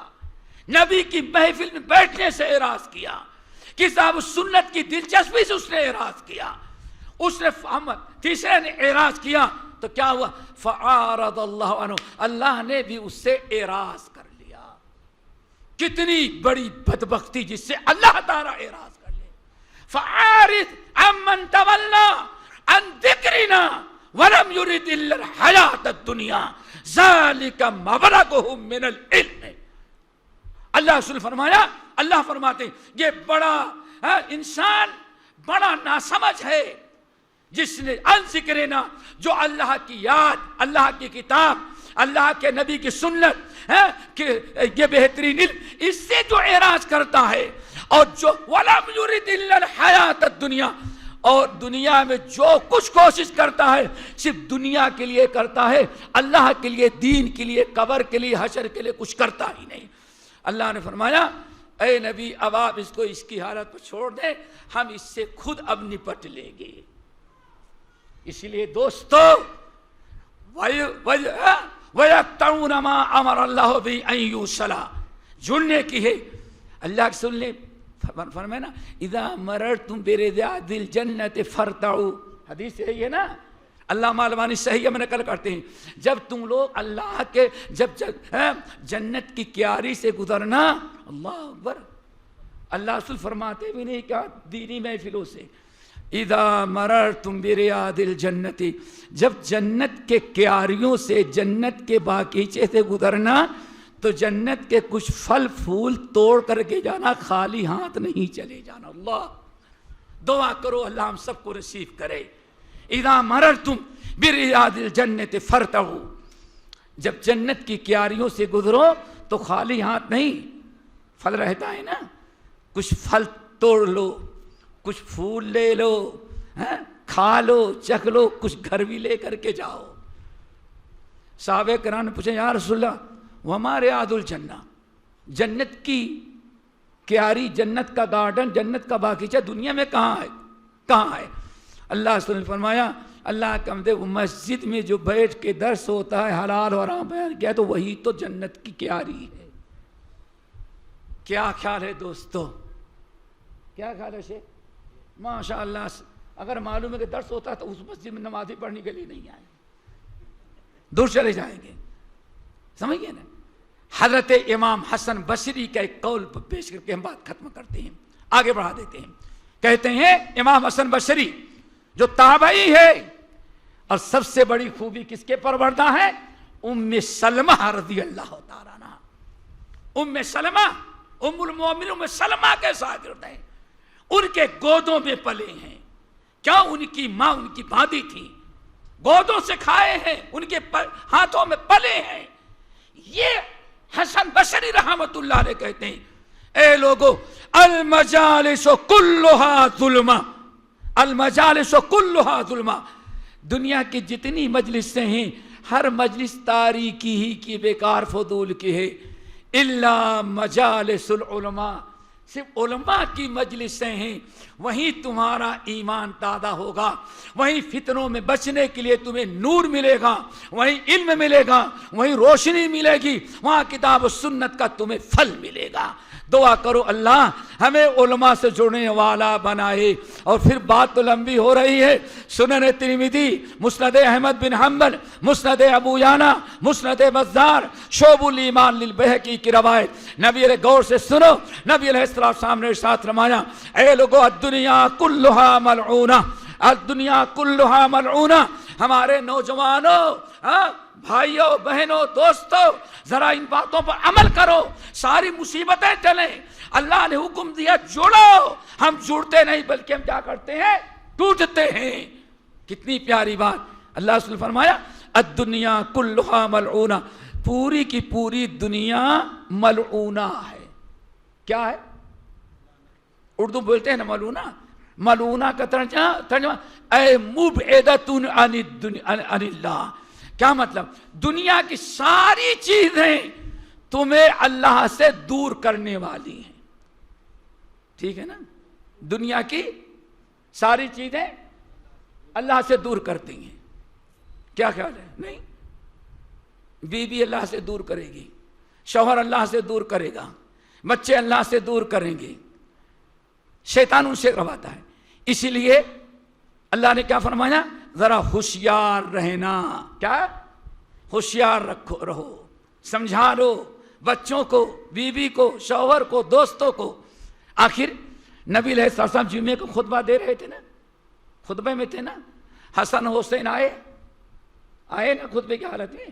نبی کی محفل میں بیٹھنے سے اعراض کیا, کتاب سنت کی دلچسپی سے اس نے اعراض کیا. اس نے تیسرے نے اعراض کیا تو کیا ہوا؟ فَعَارَضَ اللَّهُ عَنْهُ, اللہ نے بھی اس سے اعراض کر لیا. کتنی بڑی بدبختی جس سے اللہ تعالیٰ اعراض کر لے. فَعَارِضْ عَمَّنْ تَوَلَّىٰ عَنْ ذِكْرِنَا وَلَمْ يُرِدْ إِلَّا الْحَيَاةَ الدُّنْيَا ذَلِكَ مَبْلَغُهُم مِّنَ الْعِلْمِ. اللہ رسول فرمایا, اللہ فرماتے ہیں یہ بڑا انسان بڑا ناسمجھ ہے جس نے ان ذکرنا, جو اللہ کی یاد, اللہ کی کتاب, اللہ کے نبی کی سنت کہ یہ بہترین علم, اس سے جو اعراض کرتا ہے. اور جو وَلَمْ يُرِدْ إِلَّا الْحَيَاةَ الدُّنْيَا, اور دنیا میں جو کچھ کوشش کرتا ہے صرف دنیا کے لیے کرتا ہے, اللہ کے لیے, دین کے لیے, قبر کے لیے, حشر کے لیے کچھ کرتا ہی نہیں. اللہ نے فرمایا اے نبی اب آپ اس کو اس کی حالت پر چھوڑ دیں, ہم اس سے خود اب نپٹ لیں گے. اس لیے دوستو وَيَقْطَعُونَ مَا أَمَرَ اللَّهُ بِهِ أَن يُوصَلَ, جڑنے کی ہے. اللہ کے رسول نے فرمایا نا اِذَا مَرَرْتُمْ بِرِيَاضِ الْجَنَّةِ فَارْتَعُوا, حدیث ہے یہ نا, اللہ معلومانی صحیح میں نقل کرتے ہیں. جب تم لوگ اللہ کے جنت کی کیاری سے گزرنا, اللہ اکبر, اللہ رسول فرماتے بھی نہیں کیا دینی محفلوں سے, اذا مررتم بریاض الجنت, جب جنت کے کیاریوں سے, جنت کے باغیچے سے گزرنا تو جنت کے کچھ پھل پھول توڑ کر کے جانا, خالی ہاتھ نہیں چلے جانا. اللہ دعا کرو اللہ ہم سب کو نصیب کرے. اذا مررتم بریاض الجنت فارتعوا, جب جنت کی کیاریوں سے گزرو تو خالی ہاتھ نہیں, پھل رہتا ہے نا, کچھ پھل توڑ لو, کچھ پھول لے لو, کھا لو چکھ لو, کچھ گھر بھی لے کر کے جاؤ. صحابہ کرام نے پوچھا یا رسول اللہ وما ریاض الجنہ, جنت کی کیاری, جنت کا گارڈن, جنت کا باغیچہ دنیا میں کہاں ہے, کہاں ہے؟ اللہ رسول نے فرمایا اللہ کا بندے مسجد میں جو بیٹھ کے درس ہوتا ہے حلال اور حرام بیان کیا تو وہی تو جنت کی کیاری ہے. کیا خیال ہے دوستو, کیا خیال ہے شیخ؟ ماشاء اللہ, اگر معلوم ہے کہ درس ہوتا ہے تو اس مسجد میں نمازی پڑھنے کے لیے نہیں آئے, دور چلے جائیں گے. سمجھ گئے نا؟ حضرت امام حسن بصری کا ایک قول پیش کر کے ہم بات ختم کرتے ہیں, آگے بڑھا دیتے ہیں. کہتے ہیں امام حسن بصری جو تابعی ہے اور سب سے بڑی خوبی کس کے پروردہ ہے, ام سلمہ رضی اللہ تعالیٰ عنہا. ام سلمہ ام المومنین ام سلمہ کے شاگرد ہیں, ان کے گودوں میں پلے ہیں. کیا ان کی ماں ان کی بادی تھی, گودوں سے کھائے ہیں, ان کے ہاتھوں میں پلے ہیں. یہ حسن بصری رحمت اللہ علیہ کہتے ہیں اے لوگو المجالس کلھا ظلمہ, المجالس کلھا ظلمہ, دنیا کی جتنی مجلسیں ہیں ہر مجلس تاریکی ہی کی, بیکار فضول کی ہے. الا مجالس العلماء, صرف علماء کی مجلسیں ہیں, وہیں تمہارا ایمان تازہ ہوگا, وہیں فتنوں میں بچنے کے لیے تمہیں نور ملے گا, وہیں علم ملے گا, وہیں روشنی ملے گی, وہاں کتاب و سنت کا تمہیں پھل ملے گا. دعا کرو اللہ ہمیں علماء سے جڑنے والا بنائے. اور پھر بات تو لمبی ہو رہی ہے. سنن ترمذی, مسند احمد بن حنبل, مسند ابو یعلا, مسند بزار, شعب الایمان للبیہقی کی روایت. نبی علیہ غور سے سنو, نبی علیہ السلام نے ارشاد فرمایا اے لوگو الدنیا کلھا ملعونہ, الدنیا کلھا ملعونہ. ہمارے نوجوانوں, بھائیوں بہنوں دوستوں, ذرا ان باتوں پر عمل کرو, ساری مصیبتیں چلیں. اللہ نے حکم دیا جڑو, ہم جڑتے نہیں بلکہ ہم کیا کرتے ہیں, ٹوٹتے ہیں. کتنی پیاری بات. اللہ رسول نے فرمایا الدنیا کلھا ملعونہ, پوری کی پوری دنیا ملعونہ ہے. کیا ہے؟ اردو بولتے ہیں نا ملعونہ, ملعونہ کا ترجمہ اے مبعدۃ عن اللہ. کیا مطلب؟ دنیا کی ساری چیزیں تمہیں اللہ سے دور کرنے والی ہیں. ٹھیک ہے نا؟ دنیا کی ساری چیزیں اللہ سے دور کرتی ہیں. کیا خیال ہے؟ نہیں, بیوی اللہ سے دور کرے گی, شوہر اللہ سے دور کرے گا, بچے اللہ سے دور کریں گے, شیطان ان سے کرواتا ہے. اسی لیے اللہ نے کیا فرمایا, ذرا ہوشیار رہنا. کیا ہوشیار رہو, سمجھا لو بچوں کو, بیوی کو, شوہر کو, دوستوں کو. آخر نبی علیہ السلام جمعے کو خطبہ دے رہے تھے نا, خطبے میں تھے نا, حسن حسین آئے نا خطبے کی حالت میں.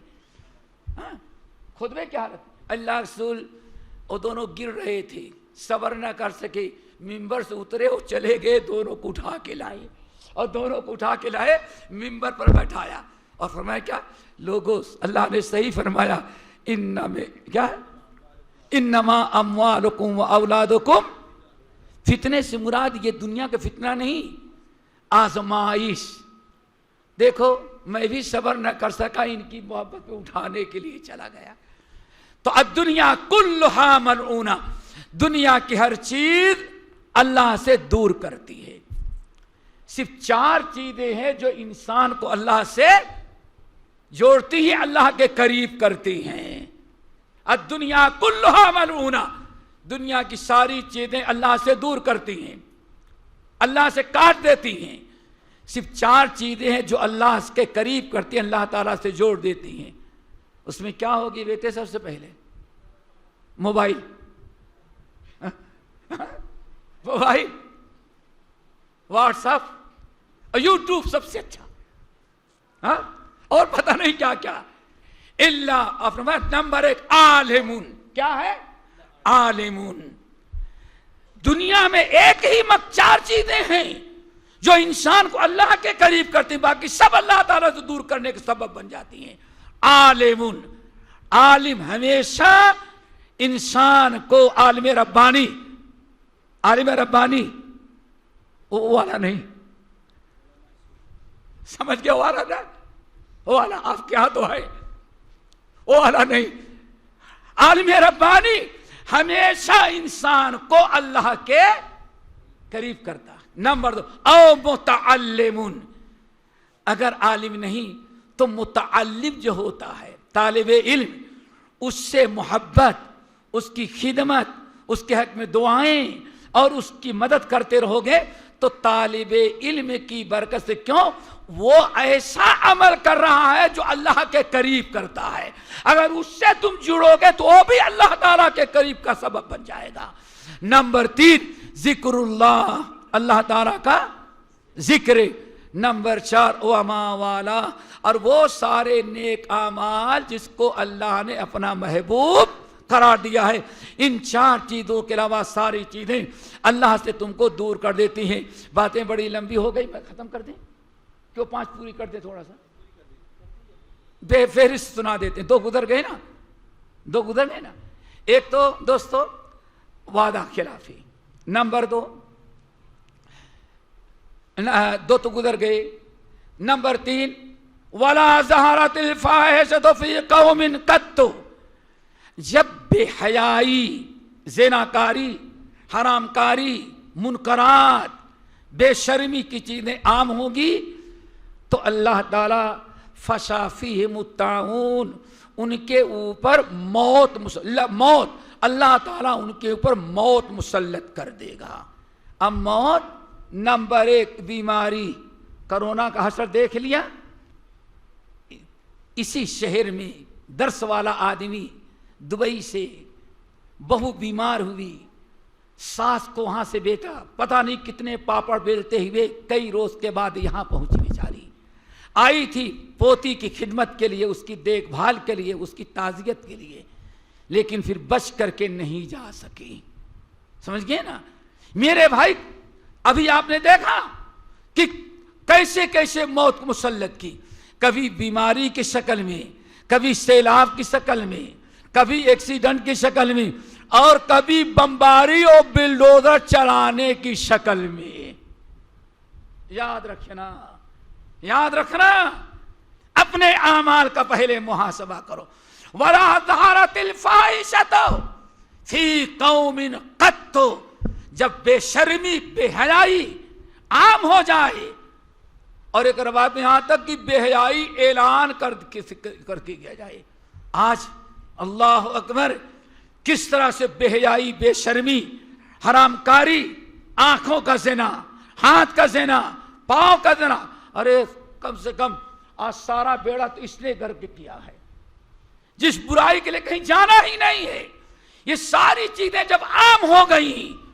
خطبے کی حالت, اللہ رسول وہ دونوں گر رہے تھے, صبر نہ کر سکے, ممبر سے اترے اور چلے گئے, دونوں کو اٹھا کے لائے, اور دونوں کو اٹھا کے لائے, ممبر پر بیٹھایا اور فرمایا کیا لوگوں, اللہ نے صحیح فرمایا انما اموالکم و اولادکم, فتنے سے مراد یہ دنیا کا فتنہ نہیں, آزمائش. دیکھو میں بھی صبر نہ کر سکا, ان کی محبت میں اٹھانے کے لیے چلا گیا. تو الدنیا کلھا ملعونہ, دنیا کی ہر چیز اللہ سے دور کرتی ہے. صرف 4 چیزیں ہیں جو انسان کو اللہ سے جوڑتی ہی اللہ کے قریب کرتی ہیں. الدنیا کلھا ملعونہ, دنیا کی ساری چیزیں اللہ سے دور کرتی ہیں, اللہ سے کاٹ دیتی ہیں. صرف 4 چیزیں ہیں جو اللہ کے قریب کرتی ہیں, اللہ تعالیٰ سے جوڑ دیتی ہیں. اس میں کیا ہوگی بیٹے؟ سب سے پہلے mobile, mobile, WhatsApp, YouTube سب سے اچھا, اور پتہ نہیں کیا کیا. اللہ نمبر 1 عالمون. کیا ہے؟ عالمون. دنیا میں ایک ہی 4 چیزیں ہیں جو انسان کو اللہ کے قریب کرتی ہیں, باقی سب اللہ تعالیٰ سے دور کرنے کے سبب بن جاتی ہیں. عالمون, عالم ہمیشہ انسان کو عالم ربانی, عالم ربانی وہ والا نہیں, سمجھ گیا؟ وہ والا نا، وہ والا آپ کے ہاں تو ہے، وہ والا نہیں۔ عالم ربانی ہمیشہ انسان کو اللہ کے قریب کرتا۔ نمبر 2، او متعلم، اگر عالم نہیں تو متعلم جو ہوتا ہے طالب علم، اس سے محبت، اس کی خدمت، اس کے حق میں دعائیں اور اس کی مدد کرتے رہو گے تو طالب علم کی برکت سے، کیوں؟ وہ ایسا عمل کر رہا ہے جو اللہ کے قریب کرتا ہے، اگر اس سے تم جڑو گے تو وہ بھی اللہ تعالیٰ کے قریب کا سبب بن جائے گا۔ نمبر 3، ذکر اللہ، اللہ تعالیٰ کا ذکر۔ نمبر 4، وما والا، اور وہ سارے نیک اعمال جس کو اللہ نے اپنا محبوب قرار دیا ہے۔ ان 4 چیزوں کے علاوہ ساری چیزیں اللہ سے تم کو دور کر دیتی ہیں۔ باتیں بڑی لمبی ہو گئی، میں ختم کر دیں؟ کیوں 5 پوری کر دیں؟ تھوڑا سا بے فہرست سنا دیتے ہیں۔ 2 گزر گئے نا، 2 گزر گئے نا۔ ایک تو دوستو وعدہ خلافی، نمبر 2 تو گزر گئے۔ نمبر 3، وَلَا ظَهَرَتِ الْفَاحِشَةُ فِي قَوْمٍ قَطُّ، جب بے حیائی، زناکاری، حرام کاری، منکرات، بے شرمی کی چیزیں عام ہوگی تو اللہ تعالی فشا فیہم الطاعون، ان کے اوپر موت اللہ تعالیٰ ان کے اوپر موت مسلط کر دے گا۔ اب موت، نمبر 1 بیماری، کرونا کا حشر دیکھ لیا، اسی شہر میں درس والا آدمی دبئی سے بہو بیمار ہوئی، ساس کو وہاں سے بیٹا، پتہ نہیں کتنے پاپڑ بیلتے ہوئے کئی روز کے بعد یہاں پہنچی بیچاری، آئی تھی پوتی کی خدمت کے لیے، اس کی دیکھ بھال کے لیے، اس کی تعزیت کے لیے، لیکن پھر بچ کر کے نہیں جا سکی۔ سمجھ گئے نا میرے بھائی؟ ابھی آپ نے دیکھا کہ کیسے کیسے موت کو مسلط کی، کبھی بیماری کی شکل میں، کبھی سیلاب کی شکل میں، کبھی ایکسیڈنٹ کی شکل میں، اور کبھی بمباری اور بلڈوزر چلانے کی شکل میں۔ یاد رکھنا، یاد رکھنا، اپنے اعمال کا پہلے محاسبہ کرو۔ وَلَا ظَهَرَتِ الْفَاحِشَةُ فِي قَوْمٍ قَطُّ، جب بے شرمی، بے حیائی عام ہو جائے، اور ایک روایت میں یہاں تک کہ بے حیائی اعلان کر کے کیا جائے۔ آج اللہ اکبر، کس طرح سے بے حیائی، بے شرمی، حرام کاری، آنکھوں کا زنا، ہاتھ کا زنا، پاؤں کا زنا، ارے کم سے کم آج سارا بیڑا تو اس نے غرق کیا ہے، جس برائی کے لیے کہیں جانا ہی نہیں ہے۔ یہ ساری چیزیں جب عام ہو گئیں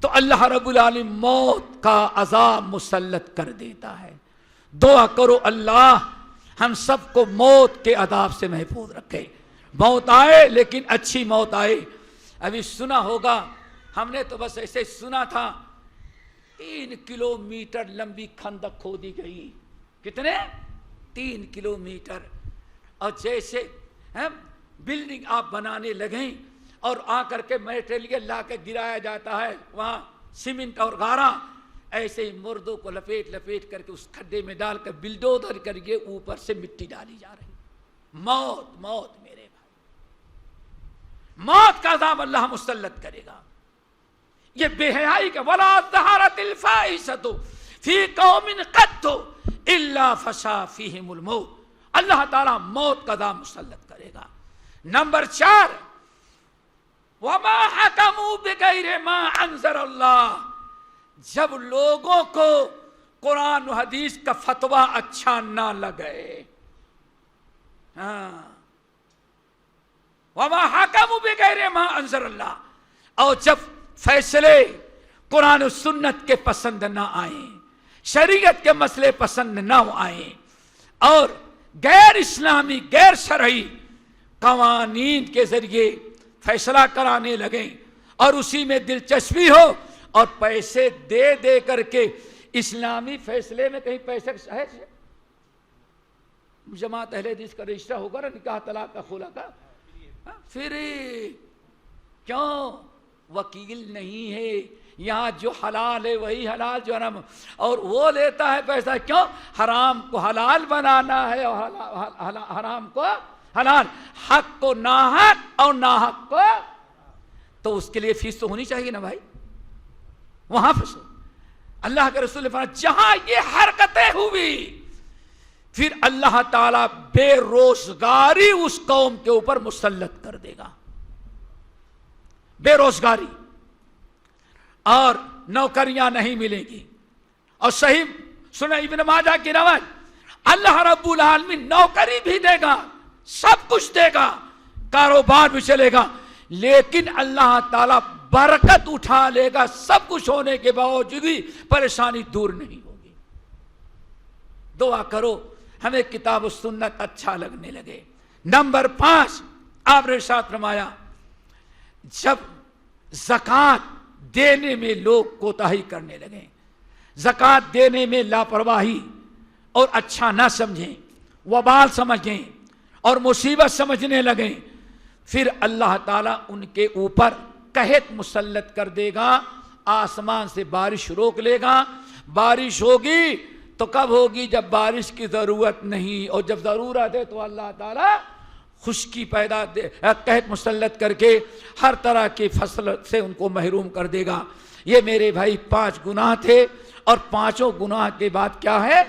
تو اللہ رب العالمین موت کا عذاب مسلط کر دیتا ہے۔ دعا کرو اللہ ہم سب کو موت کے عذاب سے محفوظ رکھے۔ موت آئے لیکن اچھی موت آئے۔ ابھی سنا ہوگا، ہم نے تو بس ایسے سنا تھا، 3 کلومیٹر لمبی خندق کھودی گئی۔ کتنے؟ 3 کلومیٹر۔ اور جیسے بلڈنگ آپ بنانے لگیں اور آ کر کے میٹیریل لا کے گرایا جاتا ہے وہاں سیمنٹ اور غارہ، ایسے ہی مردوں کو لپیٹ لپیٹ کر کے اس کھڈے میں ڈال کر بلڈوزر کر کے اوپر سے مٹی ڈالی جا رہی۔ موت، موت میرے بھائی، موت کا عذاب اللہ مسلط کرے گا۔ یہ بے حیائی کا وَلَا ظَهَرَتِ الْفَاحِشَةُ فِي قَوْمٍ قَطُّ إِلَّا فَشَا فِيهِمُ الْمَوْتُ، اللہ تعالیٰ موت کا عذاب مسلط کرے گا۔ نمبر 4، وَمَا حَكَمُوا بِغَيْرِ مَا أَنزَلَ اللَّهُ، جب لوگوں کو قرآن و حدیث کا فتویٰ اچھا نہ لگے، وَمَا حَكَمُوا بِغَيْرِ مَا أَنزَلَ اللَّهُ، اور جب فیصلے قرآن و سنت کے پسند نہ آئیں، شریعت کے مسئلے پسند نہ آئیں، اور غیر اسلامی، غیر شرعی قوانین کے ذریعے فیصلہ کرانے لگیں اور اسی میں دلچسپی ہو اور پیسے دے دے کر کے اسلامی فیصلے میں کہیں پیسے ہے، جماعت اہل حدیث کا رجسٹر ہوگا نا نکاح طلاق کا خلا کا، پھر کیوں وکیل نہیں ہے یہاں جو حلال ہے وہی حلال جو حرام، اور وہ لیتا ہے پیسہ کیوں؟ حرام کو حلال بنانا ہے اور حرام کو حلال، حق کو ناحق اور ناحق کو، تو اس کے لیے فیس تو ہونی چاہیے نا بھائی، وہاں فیس۔ اللہ کے رسول نے فرمایا جہاں یہ حرکتیں ہوئی پھر اللہ تعالیٰ بے روزگاری اس قوم کے اوپر مسلط کر دے گا، بے روزگاری، اور نوکریاں نہیں ملیں گی۔ اور صحیح سنیں ابن ماجہ کی روایت، اللہ رب العالمین نوکری بھی دے گا، سب کچھ دے گا، کاروبار بھی چلے گا، لیکن اللہ تعالیٰ برکت اٹھا لے گا، سب کچھ ہونے کے باوجود بھی پریشانی دور نہیں ہوگی۔ دعا کرو ہمیں کتاب و سنت اچھا لگنے لگے۔ نمبر 5 آپ نے ارشاد فرمایا جب زکوٰۃ دینے میں لوگ کوتاہی کرنے لگے، زکوٰۃ دینے میں لاپرواہی اور اچھا نہ سمجھیں، وبال سمجھیں اور مصیبت سمجھنے لگیں، پھر اللہ تعالیٰ ان کے اوپر قحط مسلط کر دے گا، آسمان سے بارش روک لے گا۔ بارش ہوگی تو کب ہوگی؟ جب بارش کی ضرورت نہیں، اور جب ضرورت ہے تو اللہ تعالیٰ خشکی قحط مسلط کر کے ہر طرح کی فصل سے ان کو محروم کر دے گا۔ یہ میرے بھائی 5 گناہ تھے، اور 5 گناہ کے بعد کیا ہے؟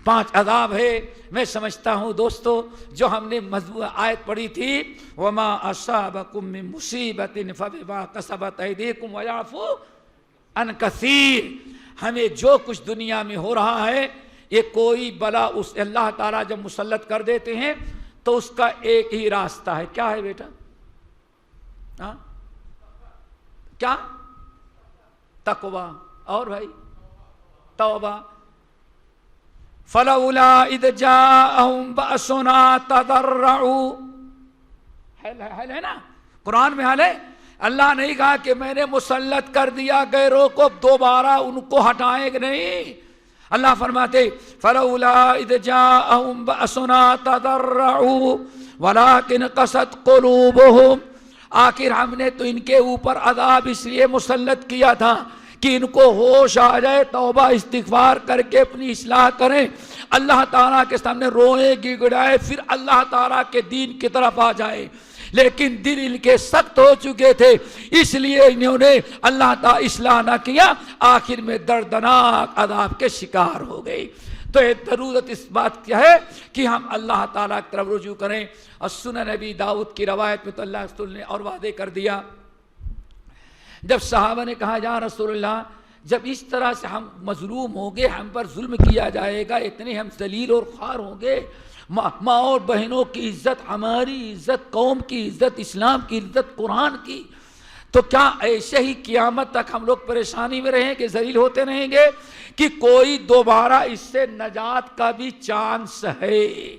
5 عذاب ہے۔ میں سمجھتا ہوں دوستو جو ہم نے آیت پڑھی تھی وَمَا أَصَابَكُم مِّن مُّصِيبَةٍ فَبِمَا كَسَبَتْ أَيْدِيكُمْ وَيَعْفُو عَن كَثِيرٍ، ہمیں جو کچھ دنیا میں ہو رہا ہے یہ کوئی بلا اس اللہ تعالیٰ جب مسلط کر دیتے ہیں تو اس کا ایک ہی راستہ ہے، کیا ہے بیٹا؟ ہاں کیا؟ تقویٰ، اور بھائی توبہ۔ فَلَوْلَا إِذْ جَاءَهُمْ بَأْسُنَا تَضَرَّعُوا، ہے نا قرآن میں حال ہے۔ اللہ نہیں کہا کہ میں نے مسلط کر دیا غیروں کو، دوبارہ ان کو ہٹائیں گے نہیں۔ اللہ فرماتے فَلَوْلَا إِذْ جَاءَهُمْ بَأْسُنَا تَضَرَّعُوا وَلَكِنْ قَسَتْ قُلُوبُهُمْ، آخر ہم نے تو ان کے اوپر عذاب اس لیے مسلط کیا تھا کہ ان کو ہوش آ جائے، توبہ استغفار کر کے اپنی اصلاح کریں، اللہ تعالیٰ کے سامنے روئیں گڑگڑائے، پھر اللہ تعالیٰ کے دین کی طرف آ جائے، لیکن دل ان کے سخت ہو چکے تھے، اس لیے انہوں نے اللہ تعالیٰ اصلاح نہ کیا، آخر میں دردناک عذاب کے شکار ہو گئی۔ تو ایک ضرورت اس بات کی ہے کہ ہم اللہ تعالیٰ کی طرف رجوع کریں۔ اور سنن نبی داؤد کی روایت میں تو اللہ رسول نے اور وعدے کر دیا، جب صحابہ نے کہا یا رسول اللہ جب اس طرح سے ہم مظلوم ہوں گے، ہم پر ظلم کیا جائے گا، اتنے ہم ذلیل اور خوار ہوں گے، ماں اور بہنوں کی عزت، ہماری عزت، قوم کی عزت، اسلام کی عزت، قرآن کی، تو کیا ایسے ہی قیامت تک ہم لوگ پریشانی میں رہیں گے، ذلیل ہوتے رہیں گے، کہ کوئی دوبارہ اس سے نجات کا بھی چانس ہے؟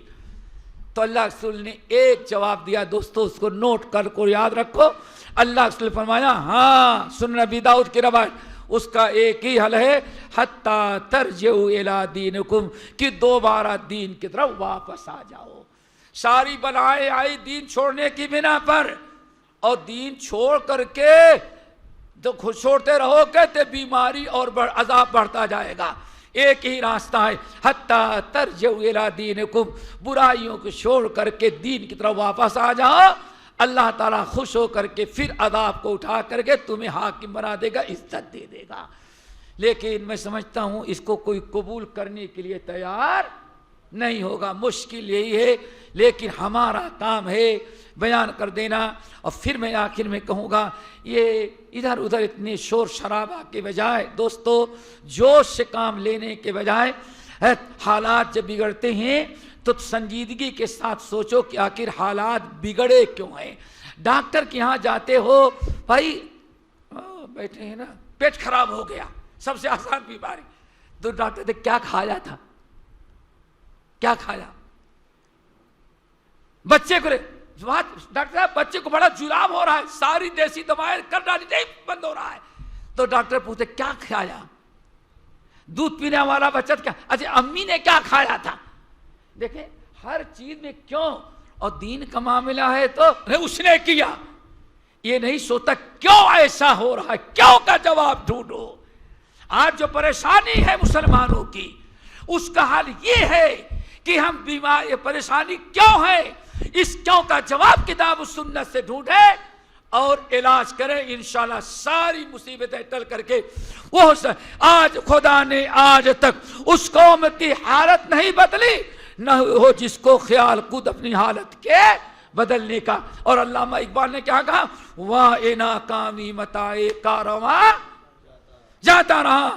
تو اللہ رسول نے ایک جواب دیا، دوستو اس کو نوٹ کر کو یاد رکھو۔ اللہ رسول نے فرمایا ہاں، سنن نبی داؤد کی روایت، اس کا ایک ہی حل ہے حتیٰ ترجعوا الی دینکم، کہ دوبارہ دین کی طرف واپس آ جاؤ۔ ساری بلائیں آئی دین چھوڑنے کی بنا پر، اور دین چھوڑ کر کے تو چھوڑتے رہو گے تو بیماری اور عذاب بڑھتا جائے گا۔ ایک ہی راستہ ہے حتیٰ ترجعوا الی دینکم، برائیوں کو چھوڑ کر کے دین کی طرف واپس آ جاؤ، اللہ تعالیٰ خوش ہو کر کے پھر عذاب کو اٹھا کر کے تمہیں حاکم بنا دے گا، عزت دے دے گا۔ لیکن میں سمجھتا ہوں اس کو کوئی قبول کرنے کے لیے تیار نہیں ہوگا، مشکل یہی ہے، لیکن ہمارا کام ہے بیان کر دینا۔ اور پھر میں آخر میں کہوں گا، یہ ادھر ادھر اتنے شور شرابہ کے بجائے دوستو جوش سے کام لینے کے بجائے حالات جب بگڑتے ہیں تو سنجیدگی کے ساتھ سوچو کہ آخر حالات بگڑے کیوں ہیں۔ ڈاکٹر کے یہاں جاتے ہو، بھائی بیٹھے ہیں نا، پیٹ خراب ہو گیا، سب سے آسان بیماری، تو ڈاکٹر نے کیا کھایا تھا، کیا کھایا؟ بچے کو ڈاکٹر صاحب بچے کو بڑا جراب ہو رہا ہے، ساری دیسی دوائیں کر ڈالی، نہیں بند ہو رہا ہے، تو ڈاکٹر پوچھتے کیا کھایا؟ دودھ پینے والا بچہ کیا؟ اچھا امی نے کیا کھایا تھا؟ دیکھیں ہر چیز میں کیوں، اور دین کا معاملہ ہے تو اس نے کیا، یہ نہیں سوچتا کیوں ایسا ہو رہا ہے، کیوں کا جواب ڈھونڈو۔ آج جو پریشانی ہے مسلمانوں کی، اس کا حل یہ ہے کہ ہم بیمار، یہ پریشانی کیوں ہے، اس کیوں کا جواب کتاب و سنت سے ڈھونڈے اور علاج کریں، انشاءاللہ ساری مصیبتیں ٹل کر کے وہ آج خدا نے آج تک اس قوم کی حالت نہیں بدلی، نہ ہو جس کو خیال خود اپنی حالت کے بدلنے کا۔ اور علامہ اقبال نے کیا کہا، واہ ناکامی متائے کارواں جاتا رہا،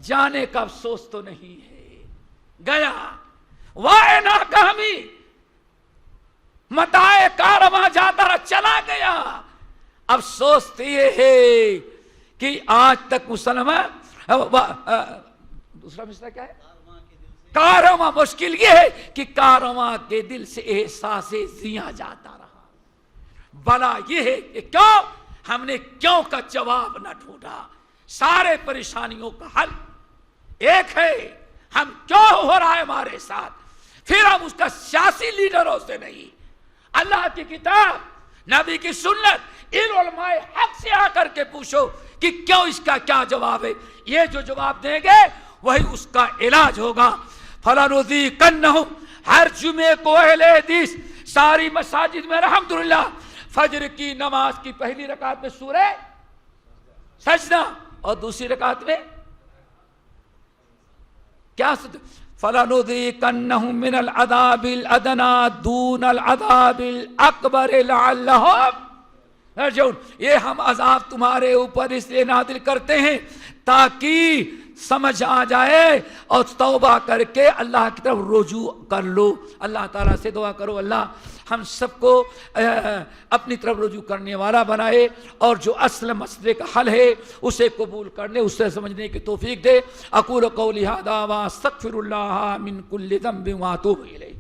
جانے کا افسوس تو نہیں ہے، گیا۔ واہ ناکامی متائے کارواں جاتا رہا، چلا گیا۔ افسوس تو یہ ہے کہ آج تک مسلمان، دوسرا مسئلہ کیا ہے، کارواں، مشکل یہ ہے کہ کارواں کے دل سے احساس زیاں جاتا رہا۔ بلا یہ ہے کہ کیوں ہم نے کیوں کا جواب نہ ڈھونڈا۔ سارے پریشانیوں کا حل ایک ہے، ہم کیوں ہو رہا ہے ہمارے ساتھ، پھر ہم اس کا سیاسی لیڈروں سے نہیں، اللہ کی کتاب، نبی کی سنت، ان علماء حق سے آ کر کے پوچھو کہ کیوں، اس کا کیا جواب ہے۔ یہ جو جواب دیں گے وہی اس کا علاج ہوگا۔ فَلَنُذِيقَنَّهُمْ، ہر جمعے کو اہل حدیث ساری مساجد میں الحمدللہ فجر کی نماز کی پہلی رکعت میں سورہ سجدہ اور دوسری رکعت میں کیا، فَلَنُذِيقَنَّهُمْ مِنَ الْعَذَابِ الْأَدْنَىٰ دُونَ الْعَذَابِ الْأَكْبَرِ لَعَلَّهُمْ يَرْجِعُونَ۔ یہ ہم عذاب تمہارے اوپر اس لیے نازل کرتے ہیں تاکہ سمجھ آ جائے اور توبہ کر کے اللہ کی طرف رجوع کر لو۔ اللہ تعالیٰ سے دعا کرو اللہ ہم سب کو اپنی طرف رجوع کرنے والا بنائے، اور جو اصل مسئلے کا حل ہے اسے قبول کرنے، اسے سمجھنے کی توفیق دے۔ اقول قولی ھذا واستغفر اللہ من کل ذنب واتوب الیہ۔